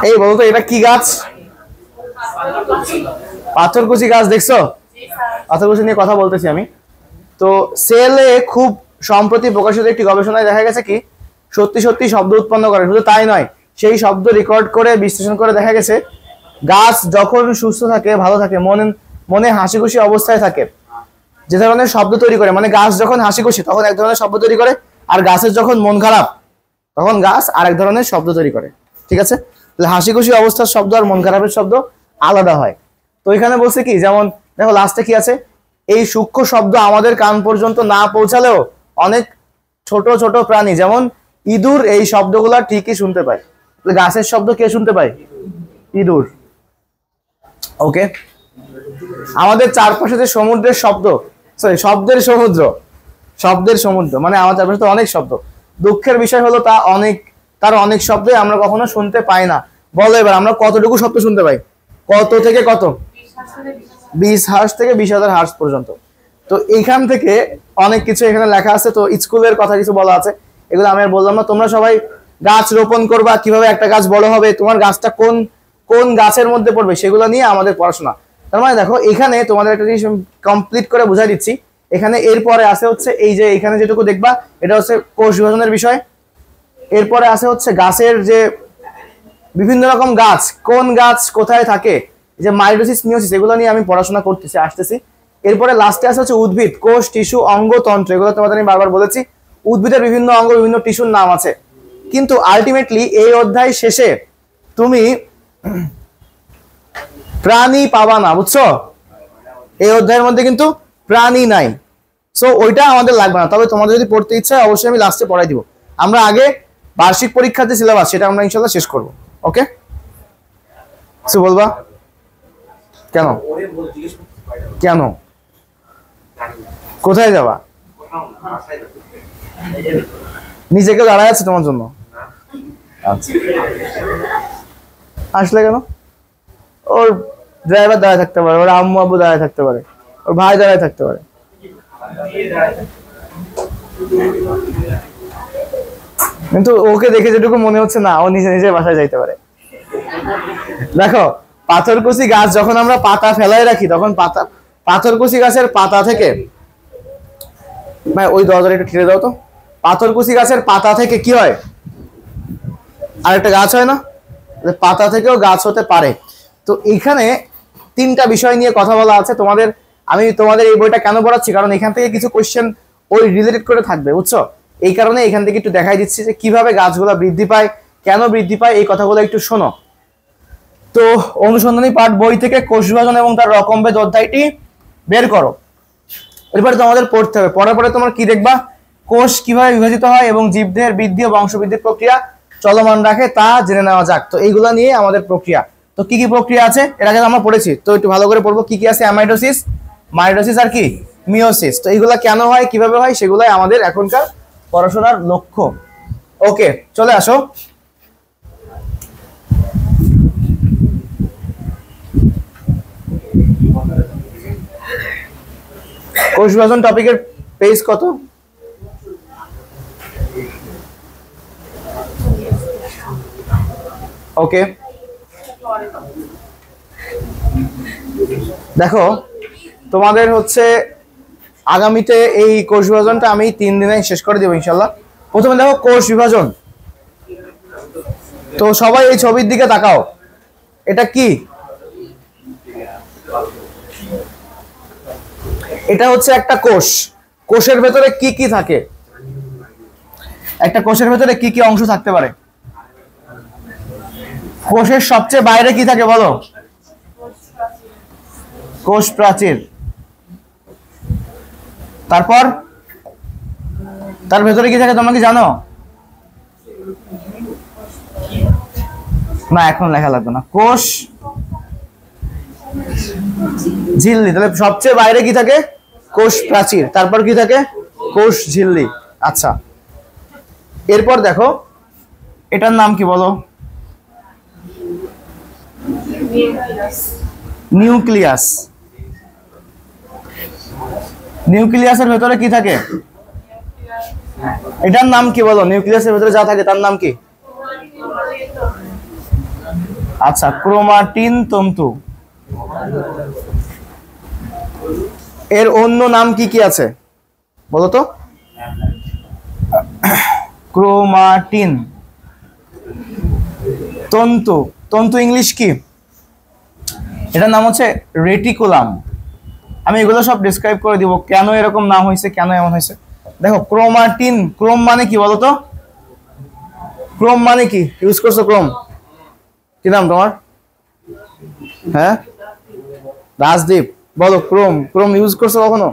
এই বলতো এটা কি গাছ? পাথরকুচি গাছ, দেখছো? পাথরকুচি নিয়ে কথা বলতেছি আমি। তো সেলে খুব সম্প্রতি প্রকাশিত একটি গবেষণায় দেখা গেছে কি, সত্যি সত্যি শব্দ উৎপন্ন করে। শুধু তাই নয়, সেই শব্দ রেকর্ড করে বিশ্লেষণ করে দেখা গেছে গাছ যখন সুস্থ থাকে, ভালো থাকে, মনে হাসি খুশি অবস্থায় থাকে, যে ধরনের শব্দ তৈরি করে, মানে গাছ যখন হাসি খুশি তখন এক ধরনের শব্দ তৈরি করে, আর গাছের যখন মন খারাপ তখন গাছ আরেক ধরনের শব্দ তৈরি করে। ঠিক আছে? তাহলে হাসি খুশি অবস্থার শব্দ আর মন খারাপের শব্দ আলাদা হয়। তো এখানে বলছে কি, যেমন দেখো লাস্টে কি আছে, এই সূক্ষ্ম শব্দ আমাদের কান পর্যন্ত না পৌঁছালেও অনেক ছোট ছোট প্রাণী যেমন ইঁদুর এই শব্দগুলা ঠিকই শুনতে পায়। গাছের শব্দ কে শুনতে পায়? ইঁদুর। ওকে, আমাদের চারপাশে যে সমুদ্রের শব্দ, সরি শব্দের সমুদ্র, শব্দের সমুদ্র মানে আমার চারপাশে তো অনেক শব্দ। দুঃখের বিষয় হলো তার অনেক শব্দই আমরা কখনো শুনতে পাই না। বলো এবার আমরা কতটুকু শব্দ শুনতে পাই? কত থেকে কত? 20 হার্জ থেকে 20,000 হার্জ পর্যন্ত। তো এইখান থেকে অনেক কিছু এখানে লেখা আছে। তো স্কুলের কথা কিছু বলা আছে, এগুলো আমি আর বললাম না। তোমরা সবাই গাছ রোপণ করবা, কিভাবে একটা গাছ বড় হবে, তোমার গাছটা কোন কোন গাছের মধ্যে পড়বে সেগুলো নিয়ে আমাদের পড়াশোনা। তার মানে দেখো এখানে তোমাদের একটা জিনিস কমপ্লিট করে বুঝাই দিচ্ছি। এখানে এরপরে আসে হচ্ছে এই যে এখানে যেটুকু দেখবা এটা হচ্ছে কোষ বিভাজনের বিষয়। এরপরে আসে হচ্ছে গাছের যে বিভিন্ন রকম গাছ, কোন গাছ কোথায় থাকে, যে মাইটোসিস মিওসিস এগুলো নিয়ে আমি পড়াশোনা করতেছি, আসতেছি। এরপরে লাস্টে আসে হচ্ছে উদ্ভিদ, কোষ, টিস্যু, অঙ্গ, তন্ত্র, এগুলো তোমাদের আমি বারবার বলেছি। উদ্ভিদের বিভিন্ন অঙ্গ, বিভিন্ন টিস্যুর নাম আছে, কিন্তু আলটিমেটলি এই অধ্যায় শেষে তুমি প্রাণী পাবা না, বুঝছো? এই অধ্যায়ের মধ্যে কিন্তু প্রাণী নাই, সো ওইটা আমাদের লাগবে না। তবে তোমাদের যদি পড়তে ইচ্ছা হয় অবশ্যই আমি লাস্টে পড়াই দিব। আমরা আগে বার্ষিক পরীক্ষার যে সিলেবাস সেটা আমরা ইনশাল্লাহ শেষ করব। ওকে, কিছু বলবা? কেন কেন কোথায় যাবা? নিজেকে দাঁড়ায় আছে তোমার জন্য? আচ্ছা, আসলে কেন? ওর ড্রাইভার দাঁড়ায় থাকতে পারে, ওর আম্মু আব্বু দাঁড়ায় থাকতে পারে, ওর ভাই দাঁড়ায় থাকতে পারে। কিন্তু ওকে দেখে যেটুকু মনে হচ্ছে না ও নিজে নিজে বাসায় যাইতে পারে। দেখো পাথরকুচি গাছ যখন আমরা পাতা ফেলায় রাখি তখন পাথরকুচি গাছের পাতা থেকে, ভাই ওই দরজাটা একটু ঠেলে দাও তো, পাথরকুচি গাছের পাতা থেকে কি হয়? আরেকটা গাছ হয় না? পাতা থেকেও গাছ হতে পারে। তো এইখানে তিনটা বিষয় নিয়ে কথা বলা আছে। আমি তোমাদের এই বইটা কেন পড়াচ্ছি, কারণ এখান থেকে কিছু কোশ্চেন ওই রিলেটেড করে থাকবে, বুঝছো? এই কারণে এখান থেকে একটু দেখাই দিচ্ছি যে কিভাবে গাছগুলো বৃদ্ধি পায়, কেন বৃদ্ধি পায়, এই কথাগুলো একটু শোনো। তো অনুসন্ধানী পাঠ বই থেকে কোষ বিভাজন এবং তার রকমভেদ অধ্যায়টি বের করো। এরপরে তোমাদের পড়তে হবে। পড়ার পরে তোমার কি দেখবা? কোষ কিভাবে বিভাজিত হয় এবং জীবদেহের বৃদ্ধি ও বংশবৃদ্ধির প্রক্রিয়া চলমান রাখে তা জেনে নেওয়া যাক। তো এইগুলা নিয়ে আমাদের প্রক্রিয়া। তো কি কি প্রক্রিয়া আছে এর আগে আমরা পড়েছি, তো একটু ভালো করে পড়বো। কি কি আছে? অ্যামাইটোসিস, মাইটোসিস আর কি মিওসিস। তো এইগুলা কেন হয়, কিভাবে হয়, সেগুলাই আমাদের এখনকার পড়াশোনার লক্ষ্য। ওকে, চলে আসো। কোষ বিভাজন টপিকের পেজ কত? ওকে, দেখো তোমাদের হচ্ছে আগামীতে এই কোষ বিভাজনটা আমি 3 দিনে শেষ করে দেবো ইনশাল্লাহ। প্রথমে দেখো কোষ বিভাজন। তো সবাই এই ছবির দিকে তাকাও, এটা কি? এটা হচ্ছে একটা কোষ। কোষের ভেতরে কি কি থাকে? একটা কোষের ভেতরে কি কি অংশ থাকতে পারে? কোষের সবচেয়ে বাইরে কি থাকে বলো? কোষ প্রাচীর। তারপর তার ভেতরে কি থাকে তোমরা কি জানো? না, এখন লেখা লাগবে না। কোষ ঝিল্লি। তাহলে সবচেয়ে বাইরে কি থাকে? কোষ প্রাচীর। তারপর কি থাকে? কোষ ঝিল্লি। আচ্ছা, এরপর দেখো এটার নাম কি বলো? নিউক্লিয়াস। নিউক্লিয়াসের ভেতরে কি থাকে? এটার নাম কি বলো? নিউক্লিয়াসের ভেতরে যা থাকে তার নাম কি? আচ্ছা, ক্রোমাটিন তন্তু। এর অন্য নাম কি কি আছে বলো তো? ক্রোমাটিন তন্তু। তন্তু ইংলিশ কি? এটার নাম হচ্ছে রেটিকুলাম। আমি এগুলো সব ডিসক্রাইব করে দিব, কেন এরকম নাম হয়েছে, কেন এমন হয়েছে। দেখো ক্রোমাটিন, ক্রোম মানে কি বলো তো? ক্রোম মানে কি ইউজ করছো? ক্রোম কি নাম তোমার? হ্যাঁ, রাজদীপ। বলো ক্রোম, ক্রোম ইউজ করছো কখনো?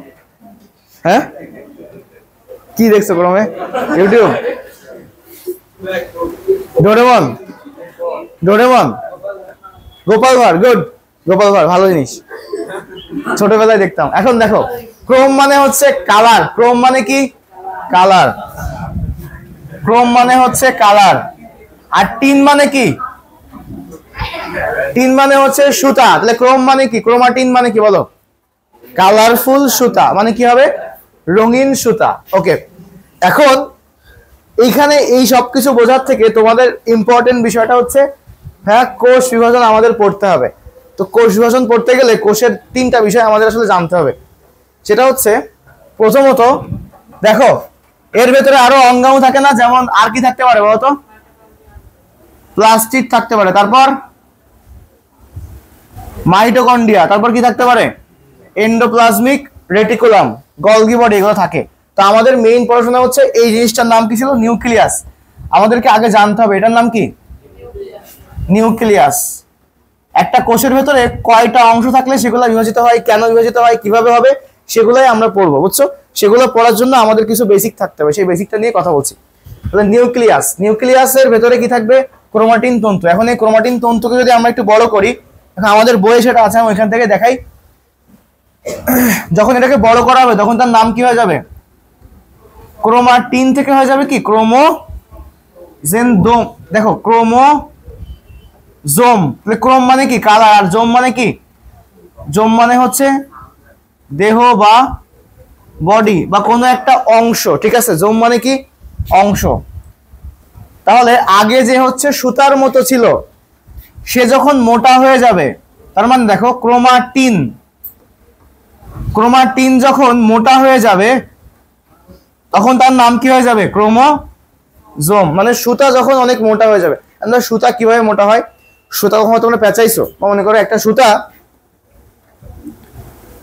হ্যাঁ, কি দেখছো ক্রোমে? YouTube, Doraemon, Doraemon, Gopal Bhar. Good, Gopal Bhar ভালো জিনিস, ছোটবেলায় দেখতাম। এখন দেখো ক্রোম মানে হচ্ছে কালার। ক্রোম মানে কি? কালার। ক্রোম মানে হচ্ছে কালার। আর টিন মানে কি? টিন মানে হচ্ছে সুতা। তাহলে ক্রোম মানে কি? ক্রোমাটিন মানে কি বলো? কালারফুল সুতা। মানে কি হবে? রঙিন সুতা। ওকে, এখন এইখানে এই সবকিছু বোঝার থেকে তোমাদের ইম্পর্টেন্ট বিষয়টা হচ্ছে, হ্যাঁ, কোষ বিভাজন আমাদের পড়তে হবে। তো কোষ বিভাজন পড়তে গেলে কোষের তিনটা বিষয় আমাদের আসলে জানতে হবে। সেটা হচ্ছে প্রথমত দেখো এর ভেতরে আরো অঙ্গাণু থাকে না, যেমন আর কি থাকতে পারে বলতো? প্লাস্টিড থাকতে পারে, তারপর মাইটোকন্ড্রিয়া, তারপর কি থাকতে পারে? এন্ডোপ্লাজমিক রেটিকুলাম, গলগি বডি, এগুলো থাকে। তো আমাদের মেইন পড়াশোনা হচ্ছে এই জিনিসটার নাম কি ছিল? নিউক্লিয়াস। আমাদেরকে আগে জানতে হবে এটার নাম কি? নিউক্লিয়াস। একটা কোষের ভেতরে কয়টা অংশ থাকলে সেগুলো বিভাজিত হয়, কেন বিভাজিত হয়, কিভাবে হবে, সেগুলোই আমরা পড়বো, বুঝছো? সেগুলো পড়ার জন্য আমাদের কিছু বেসিক থাকতে হবে, সেই বেসিকটা নিয়ে কথা বলছি। তাহলে নিউক্লিয়াস, নিউক্লিয়াসের ভেতরে কি থাকবে? ক্রোমাটিন তন্তু। এখন এই ক্রোমাটিন তন্তুকে যদি আমরা একটু বড় করি, আমাদের বইয়ে সেটা আছে, আমি ওইখান থেকে দেখাই। যখন এটাকে বড় করা হবে তখন তার নাম কি হয়ে যাবে? ক্রোমাটিন থেকে হয়ে যাবে কি? ক্রোমোজেনডোম। দেখো ক্রোমোজোম, ক্রোম মানে কি? কালার, আর জোম মানে কি? জোম মানে হচ্ছে দেহ বা বডি বা কোনো একটা অংশ, ঠিক আছে? জোম মানে কি? অংশ। তাহলে আগে যে হচ্ছে সুতার মতো ছিল, সে যখন মোটা হয়ে যাবে, তার মানে দেখো ক্রোমাটিন, ক্রোমাটিন যখন মোটা হয়ে যাবে তখন তার নাম কি হয়ে যাবে? ক্রোমোজোম। মানে সুতা যখন অনেক মোটা হয়ে যাবে। আমরা সুতা কিভাবে মোটা হয়? সুতা কখনো তোমরা পেঁচাইছো? মনে করো একটা সুতা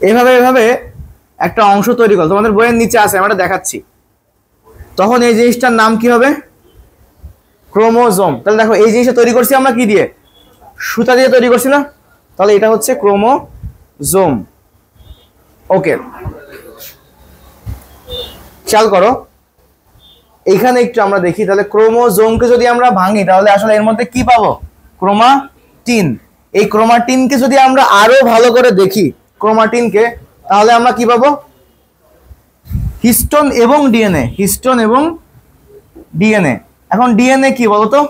এভাবে এভাবে একটা অংশ তৈরি করো, তোমাদের বইয়ের নিচে আছে, আমরা দেখাচ্ছি। তখন এই জিনিসটার নাম কি হবে? ক্রোমোজোম। তাহলে দেখো এই জিনিসটা তৈরি করছি আমরা কি দিয়ে? সুতা দিয়ে তৈরি করছি না? তাহলে এটা হচ্ছে ক্রোমোজোম। ওকে, খেয়াল করো এইখানে একটু আমরা দেখি। তাহলে ক্রোমোজোমকে যদি আমরা ভাঙি তাহলে আসলে এর মধ্যে কি পাবো? ক্রোমাটিন। এই ক্রোমাটিনকে যদি আমরা আরো ভালো করে দেখি, ক্রোমাটিনকে, তাহলে আমরা কি পাবো? হিস্টোন এবং ডিএনএ, হিস্টোন এবং ডিএনএ। এখন ডিএনএ কি বলো তো?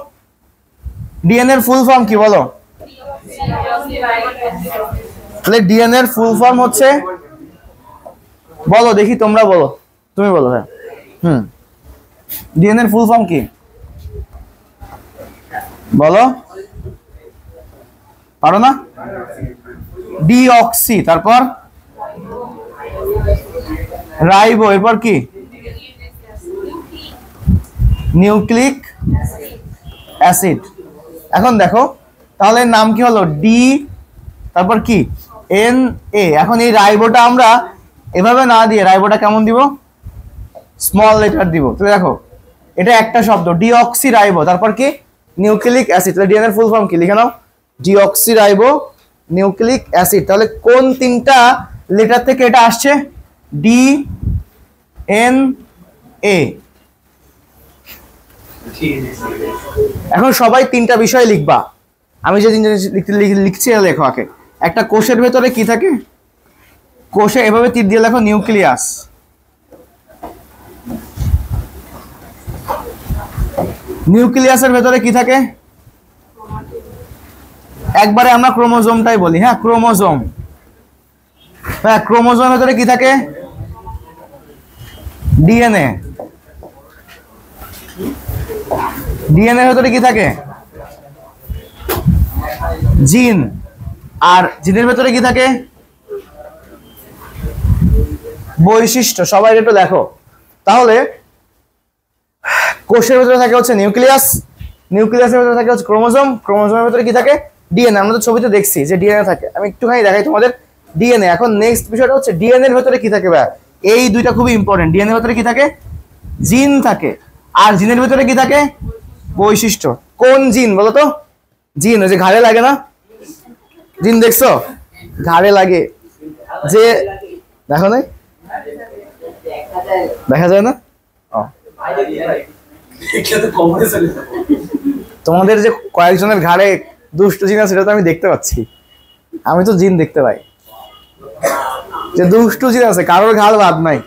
ডিএনএ এর ফুল ফর্ম কি বলো? তাহলে ডিএনএ এর ফুল ফর্ম হচ্ছে, বলো দেখি, তোমরা বলো, তুমি বলো। হ্যাঁ, ডিএনএ এর ফুল ফর্ম কি বলো? পারো না? ডিঅক্সি, তারপর রাইবো, এরপর কি? Nucleic acid. এখন দেখো তাহলে নাম কি হলো? ডি, তারপর কি? N A. এখন এই রাইবোটা আমরা এভাবে না দিয়ে রাইবোটা কেমন দিব? স্মল লেটার দিব। তাহলে দেখো এটা একটা শব্দ, ডিঅক্সি রাইবো, তারপর কি? Nucleic acid. তাহলে ডিএনএ এর ফুল ফর্ম কি লিখে নাও? Deoxyribonucleic acid. তাহলে কোন তিনটা লেটার থেকে এটা আসছে? D N A. এখন সবাই তিনটা বিষয় লিখবা, আমি যে তিনটা লিখছি লেখো আগে। একটা কোষের ভেতরে কি থাকে? কোষে এভাবে তীর দিয়ে লেখো নিউক্লিয়াস। নিউক্লিয়াসের ভেতরে কি থাকে? একবারে আমরা ক্রোমোজোমটাই বলি, হ্যাঁ, ক্রোমোজোম। হ্যাঁ, ক্রোমোজোমের ভেতরে কি থাকে? ডিএনএ। ডিএনএ এর ভেতরে কি থাকে? জিন। আর জিনের ভেতরে কি থাকে? বৈশিষ্ট্য। সবাই একটু দেখো তাহলে, কোষের ভেতরে থাকে হচ্ছে নিউক্লিয়াস, নিউক্লিয়াসের ভেতরে থাকে হচ্ছে ক্রোমোজোম, ক্রোমোজোমের ভেতরে কি থাকে? ডিএনএ। আমরা তো ছবিতে দেখছি যে ডিএনএ থাকে। আমি একটুখানি দেখাই তোমাদের ডিএনএ। এখন নেক্সট বিষয়টা হচ্ছে ডিএনএ এর ভেতরে কি থাকে ভাই? এই দুইটা খুবই ইম্পর্টেন্ট। ডিএনএ এর ভেতরে কি থাকে? জিন থাকে। আর জিনের ভেতরে কি থাকে? বৈশিষ্ট্য। কোন জিন বলো তো? জিন ওই যে ঘাড়ে লাগে না? জিন দেখছো? ঘাড়ে লাগে যে, দেখো নাই? দেখা যায় না? তোমাদের যে কয়েকজনের ঘাড়ে দুষ্ট জিন আছে সেটা তো আমি দেখতে পাচ্ছি। আমি তো জিন দেখতে পাই যে দুষ্ট জিন আছে, কারোর ঘাড় বাদ নাই,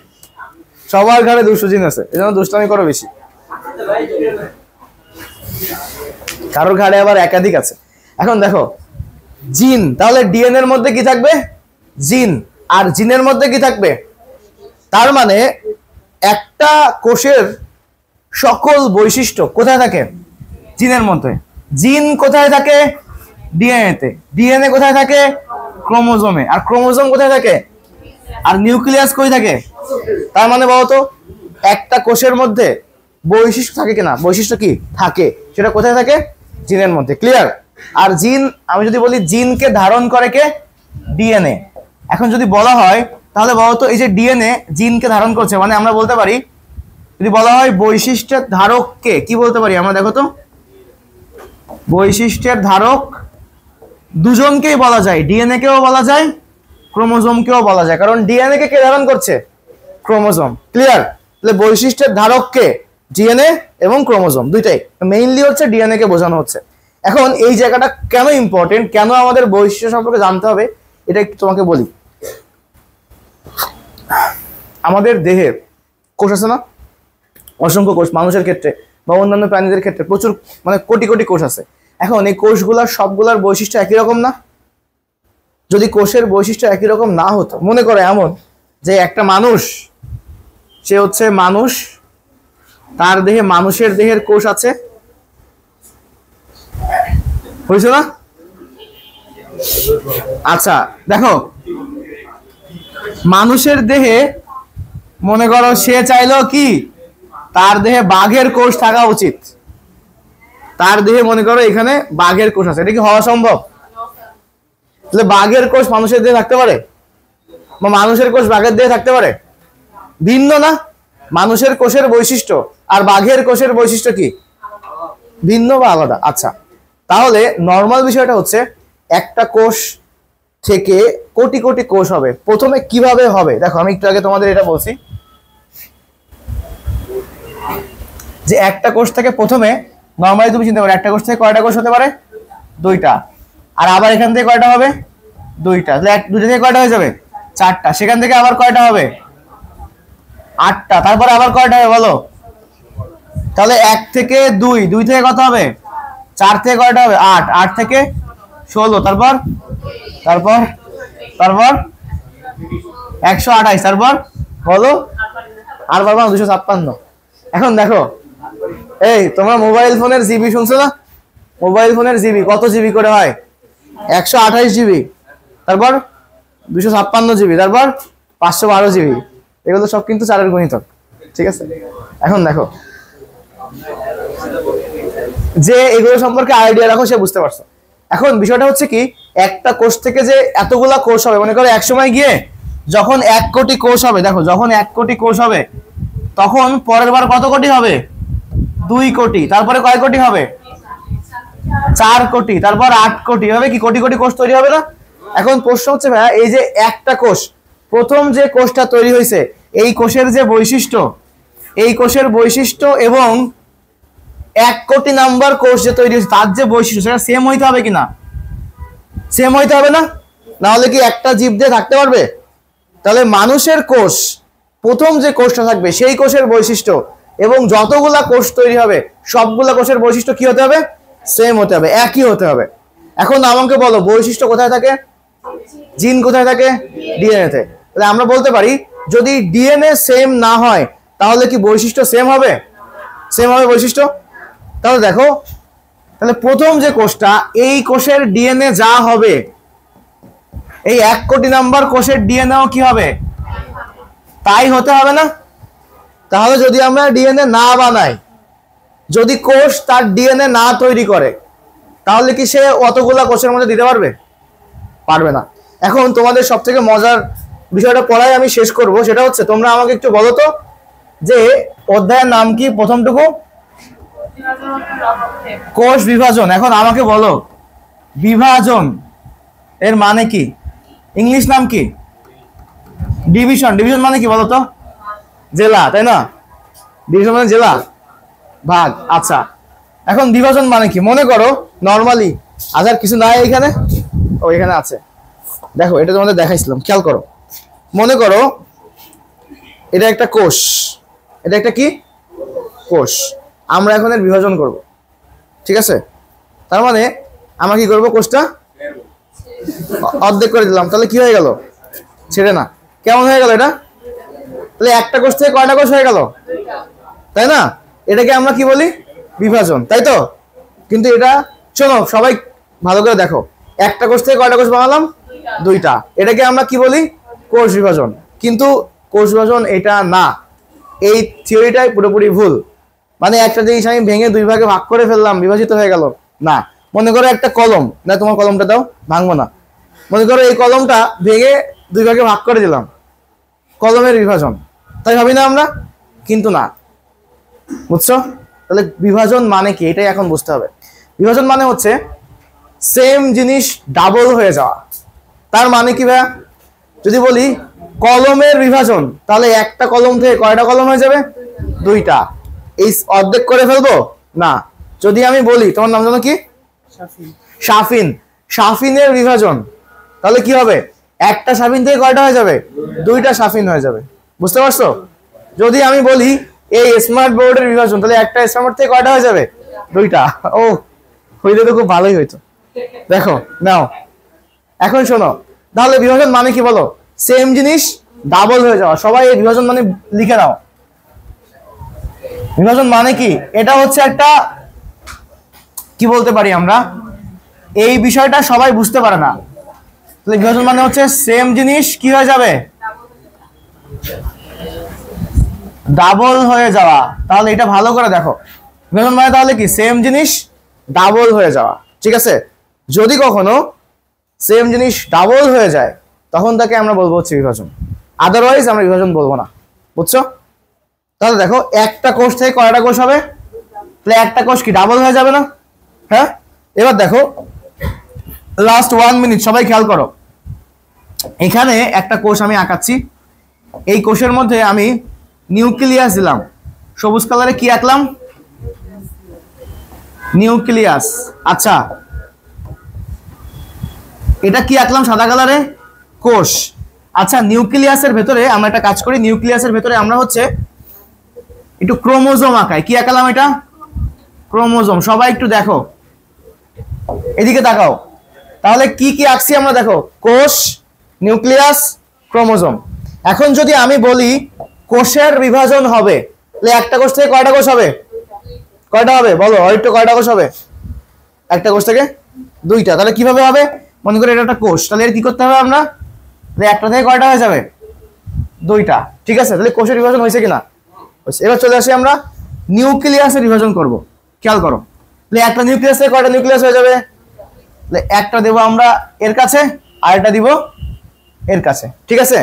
সবার ঘাড়ে দুষ্ট জিন আছে। এই জন্য দুষ্টামি করো বেশি। কারোর ঘাড়ে আবার একাধিক আছে। এখন দেখো জিন, তাহলে ডিএনএ এর মধ্যে কি থাকবে? জিন। আর জিনের মধ্যে কি থাকবে? তার মানে একটা কোষের সকল বৈশিষ্ট্য কোথায় থাকে? জিনের মধ্যে। জিন কোথায় থাকে? ডিএনএ তে। ডিএনএ কোথায় থাকে? ক্রোমোজোমে। আর ক্রোমোজোম কোথায় থাকে? আর নিউক্লিয়াস কই থাকে? তার মানে বলতো একটা কোষের মধ্যে বৈশিষ্ট্য থাকে কিনা? বৈশিষ্ট্য কি থাকে, সেটা কোথায় থাকে? জিনের মধ্যে। ক্লিয়ার? আর জিন, আমি যদি বলি জিনকে ধারণ করে কে? ডিএনএ। এখন যদি বলা হয় তাহলে বলতো এই যে ডিএনএ জিনকে ধারণ করছে, মানে আমরা বলতে পারি যদি বলা হয় বৈশিষ্ট্যের ধারককে, কি বলতে পারি আমরা? দেখো তো, বৈশিষ্ট্যের ধারক দুজনকেই বলা যায়, ডিএনএ কেও বলা যায়, ক্রোমোজোম কেও বলা যায়, কারণ ডিএনএ কে ধারণ করছে? ক্রোমোজোম। ক্লিয়ার? তাহলে বৈশিষ্ট্যের ধারক কে? ডিএনএ এবং ক্রোমোজোম দুইটাই, মেইনলি হচ্ছে ডিএনএ কে বোঝানো হচ্ছে। এখন এই জায়গাটা কেন ইম্পর্টেন্ট, কেন আমাদের বৈশিষ্ট্য সম্পর্কে জানতে হবে, এটা একটু তোমাকে বলি। আমাদের দেহে কোষ আছে না? অসংখ্য কোষ, মানুষের ক্ষেত্রে বা অন্যান্য প্রাণীদের ক্ষেত্রে প্রচুর, মানে কোটি কোটি কোষ আছে। এখন এই কোষগুলার সবগুলার বৈশিষ্ট্য একই রকম না? যদি কোষের বৈশিষ্ট্য একই রকম না হতো, মনে করো এমন যে একটা মানুষ, সে হচ্ছে মানুষ, তার দেহে মানুষের দেহের কোষ আছে, বুঝছো না? আচ্ছা দেখো, মানুষের দেহে মনে করো সে চাইলো কি তার দেহে বাঘের কোষ থাকা উচিত, তার দেহে মনে করো এখানে বাঘের কোষ আছে, এটা কি হওয়া সম্ভব? তাহলে বাঘের কোষ মানুষের দেহে থাকতে পারে, বা মানুষের কোষ বাঘের দেহে থাকতে পারে? ভিন্ন না? মানুষের কোষের বৈশিষ্ট্য আর বাঘের কোষের বৈশিষ্ট্য কি ভিন্ন বা আলাদা? আচ্ছা, তাহলে নর্মাল বিষয়টা হচ্ছে একটা কোষ থেকে কোটি কোটি কোষ হবে। প্রথমে কিভাবে হবে দেখো, আমি একটু আগে তোমাদের এটা বলছি যে একটা কোষ থেকে প্রথমে নর্মালি তুমি চিন্তা করো, একটা কোষ থেকে কয়টা কোষ হতে পারে? দুইটা। আর আবার এখান থেকে কয়টা হবে? দুইটা। তাহলে দুইটা থেকে কয়টা হয়ে যাবে? চারটা। সেখান থেকে আবার কয়টা হবে? আটটা। তারপরে আবার কয়টা হবে বলো? তাহলে এক থেকে দুই, দুই থেকে কত হবে? চার থেকে কয়টা হবে? আট। আট থেকে 16। তারপর তারপর তারপর 128। তারপর বলো আর বারবার 256। এখন দেখো, এই তোমরা মোবাইল ফোনের জিবি শুনছো না? মোবাইল ফোনের জিবি কত জিবি করে হয়? 128 জিবি, তারপর 256 জিবি, তারপর 512 জিবি। এগুলো সব কিন্তু চারের গুণিতক, ঠিক আছে? এখন দেখো, যে এগুলো সম্পর্কে আইডিয়া রাখো সে বুঝতে পারছো। এখন বিষয়টা হচ্ছে কি, একটা কোষ থেকে যে এতগুলা কোষ হবে, মনে করো এক সময় গিয়ে যখন 1 কোটি কোষ হবে, দেখো যখন 1 কোটি কোষ হবে তখন পরের বার কত কোটি হবে? 2 কোটি। তারপরে কয় কোটি হবে? 4 কোটি। তারপর 8 কোটি। হবে কি কোটি কোটি কোষ তৈরি হবে না? এখন প্রশ্ন হচ্ছে ভাইয়া, এই যে একটা কোষ, প্রথম যে কোষটা তৈরি হয়েছে, এই কোষের যে বৈশিষ্ট্য, এই কোষের বৈশিষ্ট্য এবং 1 কোটি নাম্বার কোষ যে তৈরি হয়েছে তার যে বৈশিষ্ট্য, সেটা সেম হইতে হবে কিনা? সেম হইতে হবে না? না হলে কি একটা জীব দিয়ে থাকতে পারবে? তাহলে মানুষের কোষ, প্রথম যে কোষটা থাকবে সেই কোষের বৈশিষ্ট্য এবং যতগুলা কোষ তৈরি হবে সবগুলা কোষের বৈশিষ্ট্য কি হতে হবে? সেম হতে হবে, একই হতে হবে। এখন আমাকে বলো বৈশিষ্ট্য কোথায় থাকে? জিন কোথায় থাকে? ডিএনএ তে। তাহলে আমরা বলতে পারি যদি ডিএনএ সেম না হয় তাহলে কি বৈশিষ্ট্য সেম হবে? সেম হবে বৈশিষ্ট্য। তাহলে দেখো, তাহলে প্রথম যে কোষটা, এই কোষের ডিএনএ যা হবে, এই 1 কোটি নাম্বার কোষের ডিএনএও কি হবে? তাই হতে হবে না? তাহলে যদি আমরা ডিএনএ না বানাই, যদি কোষ তার ডিএনএ না তৈরি করে, তাহলে কি সে অতগুলা কোষের মধ্যে দিতে পারবে? পারবে না। এখন তোমাদের সব থেকে মজার বিষয়টা পড়াই আমি শেষ করব, সেটা হচ্ছে তোমরা আমাকে একটু বলো তো যে অধ্যায়ের নাম কি প্রথমটুকু? কোষ বিভাজন। এখন আমাকে বলো বিভাজন এর মানে কি? ইংলিশ নাম কি? ডিভিশন। ডিভিশন মানে কি বলো তো? জেলা, তাই না? ডিভিশন মানে জেলা, ভাগ। আচ্ছা, এখন বিভাজন মানে কি? মনে করো নর্মালি আধার কিছু নাই এখানে, ও এখানে আছে, দেখো এটা তোমাদের দেখাইছিলাম, খেয়াল করো। মনে করো এটা একটা কোষ, এটা একটা কি কোষ, আমরা এখন এর বিভাজন করব, ঠিক আছে? তার মানে আমরা কি করবো? কোষটা অর্ধেক করে দিলাম, তাহলে কি হয়ে গেল? ছেড়ে না, কেমন হয়ে গেল এটা? তাহলে একটা কোষ থেকে কয়টা কোষ হয়ে গেল? তাই না? এটাকে আমরা কি বলি? বিভাজন, তাই তো? কিন্তু এটা শোনো, সবাই ভালো করে দেখো, একটা কোষ থেকে কয়টা কোষ বানালাম? দুইটা। এটাকে আমরা কি বলি? কোষ বিভাজন। কিন্তু কোষ বিভাজন এটা না, এই থিওরিটাই পুরোপুরি ভুল। মানে একটা জিনিস আমি ভেঙে দুই ভাগে ভাগ করে ফেললাম, বিভাজিত হয়ে গেল, না। মনে করো একটা কলম, না তোমার কলমটা দাও, ভাঙবো না। মনে করো এই কলমটা ভেঙে দুই ভাগে ভাগ করে দিলাম, কলমের বিভাজন, তাই ভাবি না আমরা? কিন্তু না, বুঝছো? তাহলে বিভাজন মানে কি এটাই এখন বুঝতে হবে। বিভাজন মানে হচ্ছে সেম জিনিস ডাবল হয়ে যাওয়া। তার মানে কি ভাইয়া? যদি বলি কলমের বিভাজন, তাহলে একটা কলম থেকে কয়টা কলম হয়ে যাবে? দুইটা। এই অর্ধেক করে ফেলবো না। যদি আমি বলি, তোমার নাম জানো কি? শাফিন। শাফিনের বিভাজন, তাহলে কি হবে? একটা শাফিন থেকে কয়টা হয়ে যাবে? দুইটা শাফিন হয়ে যাবে। বুঝতে পারছো? যদি আমি বলি এই স্মার্ট বোর্ডের বিভাজন, তাহলে একটা স্মার্ট থেকে কয়টা হয়ে যাবে? দুইটা। ও, হইলে তো খুব ভালোই হইতো। দেখো নাও, এখন শোনো, তাহলে বিভাজন মানে কি বলো? সেম জিনিস ডাবল হয়ে যাওয়া। সবাই এই বিভাজন মানে লিখে নাও। বিভাজন মানে কি? এটা হচ্ছে একটা, কি বলতে পারি আমরা, এই বিষয়টা সবাই বুঝতে পারে না। তাহলে বিভাজন মানে হচ্ছে সেম জিনিস কি হয়ে যাবে? ডাবল হয়ে যাওয়া। তাহলে এটা ভালো করে দেখো, বিভাজন মানে তাহলে কি? সেম জিনিস ডাবল হয়ে যাওয়া। ঠিক আছে? যদি কখনো সেম জিনিস ডাবল হয়ে যায়, তখন তাকে আমরা বলবো হচ্ছে বিভাজন। আদারওয়াইজ আমরা বিভাজন বলবো না। বুঝছো? তাহলে দেখো, একটা কোষ থেকে কয়টা কোষ হবে? তাহলে একটা কোষ কি ডাবল হয়ে যাবে না? হ্যাঁ। এবার দেখো, লাস্ট 1 মিনিট সবাই খেয়াল করো। এখানে একটা কোষ আমি আঁকাচ্ছি। এই কোষের মধ্যে আমি নিউক্লিয়াস দিলাম। সবুজ কালারে কি আঁকলাম? নিউক্লিয়াস। আচ্ছা, এটা কি আঁকলাম সাদা কালারে? কোষ। আচ্ছা, নিউক্লিয়াসের ভেতরে আমরা একটা কাজ করি। নিউক্লিয়াসের ভেতরে আমরা হচ্ছে একটু ক্রোমোজোম আঁকাই। কি আঁকালাম? এটা ক্রোমোজোম। সবাই একটু দেখো, এদিকে তাকাও। তাহলে কি কি আঁকছি আমরা? দেখো, কোষ, নিউক্লিয়াস, ক্রোমোজোম। এখন যদি আমি বলি কোষের বিভাজন হবে, তাহলে একটা কোষ থেকে কয়টা কোষ হবে? কয়টা হবে বলো? হয়তো কয়টা কোষ হবে? একটা কোষ থেকে দুইটা। তাহলে কিভাবে হবে? মনে করি এটা একটা কোষ, তাহলে এর কি করতে হবে আমরা? একটা থেকে কয়টা হয়ে যাবে? দুইটা। ঠিক আছে? তাহলে কোষের বিভাজন হয়েছে কিনা? এবার চলে আসি আমরা নিউক্লিয়াসের বিভাজন করব। খেয়াল করো, তাহলে একটা নিউক্লিয়াস থেকে কয়টা নিউক্লিয়াস হয়ে যাবে? একটা দেবো আমরা এর কাছে, আর এটা দিব এর কাছে। ঠিক আছে?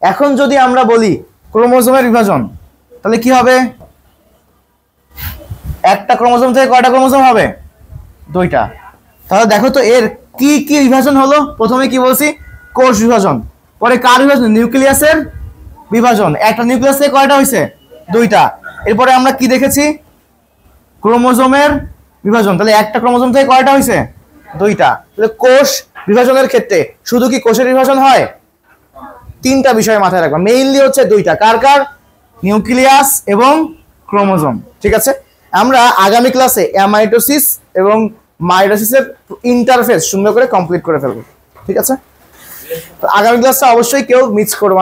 এখন যদি আমরা বলি ক্রোমোজোমের বিভাজন, তাহলে কি হবে? একটা ক্রোমোজোম থেকে কয়টা ক্রোমোজোম হবে? দুইটা। তাহলে দেখো তো এর কি কি বিভাজন হলো। প্রথমে কি বলছি? কোষ বিভাজন। পরে কার বিভাজন? নিউক্লিয়াসের বিভাজন। একটা নিউক্লিয়াস থেকে কয়টা হয়েছে? দুইটা। এরপরে আমরা কি দেখেছি? ক্রোমোজোমের বিভাজন। তাহলে একটা ক্রোমোজোম থেকে কয়টা হয়েছে? দুইটা। তাহলে কোষ বিভাজনের ক্ষেত্রে শুধু কি কোষের বিভাজন হয়? তিনটা বিষয় মাথায় রাখবা, মেইনলি হচ্ছে দুইটা। কার কার? নিউক্লিয়াস এবং ক্রোমোজোম। ঠিক আছে? আমরা আগামী ক্লাসে অ্যামাইটোসিস এবং মাইটোসিসের ইন্টারফেস সুন্দর করে কমপ্লিট করে ফেলবো। ঠিক আছে? তো আগামী ক্লাসটা অবশ্যই কেউ মিস করবে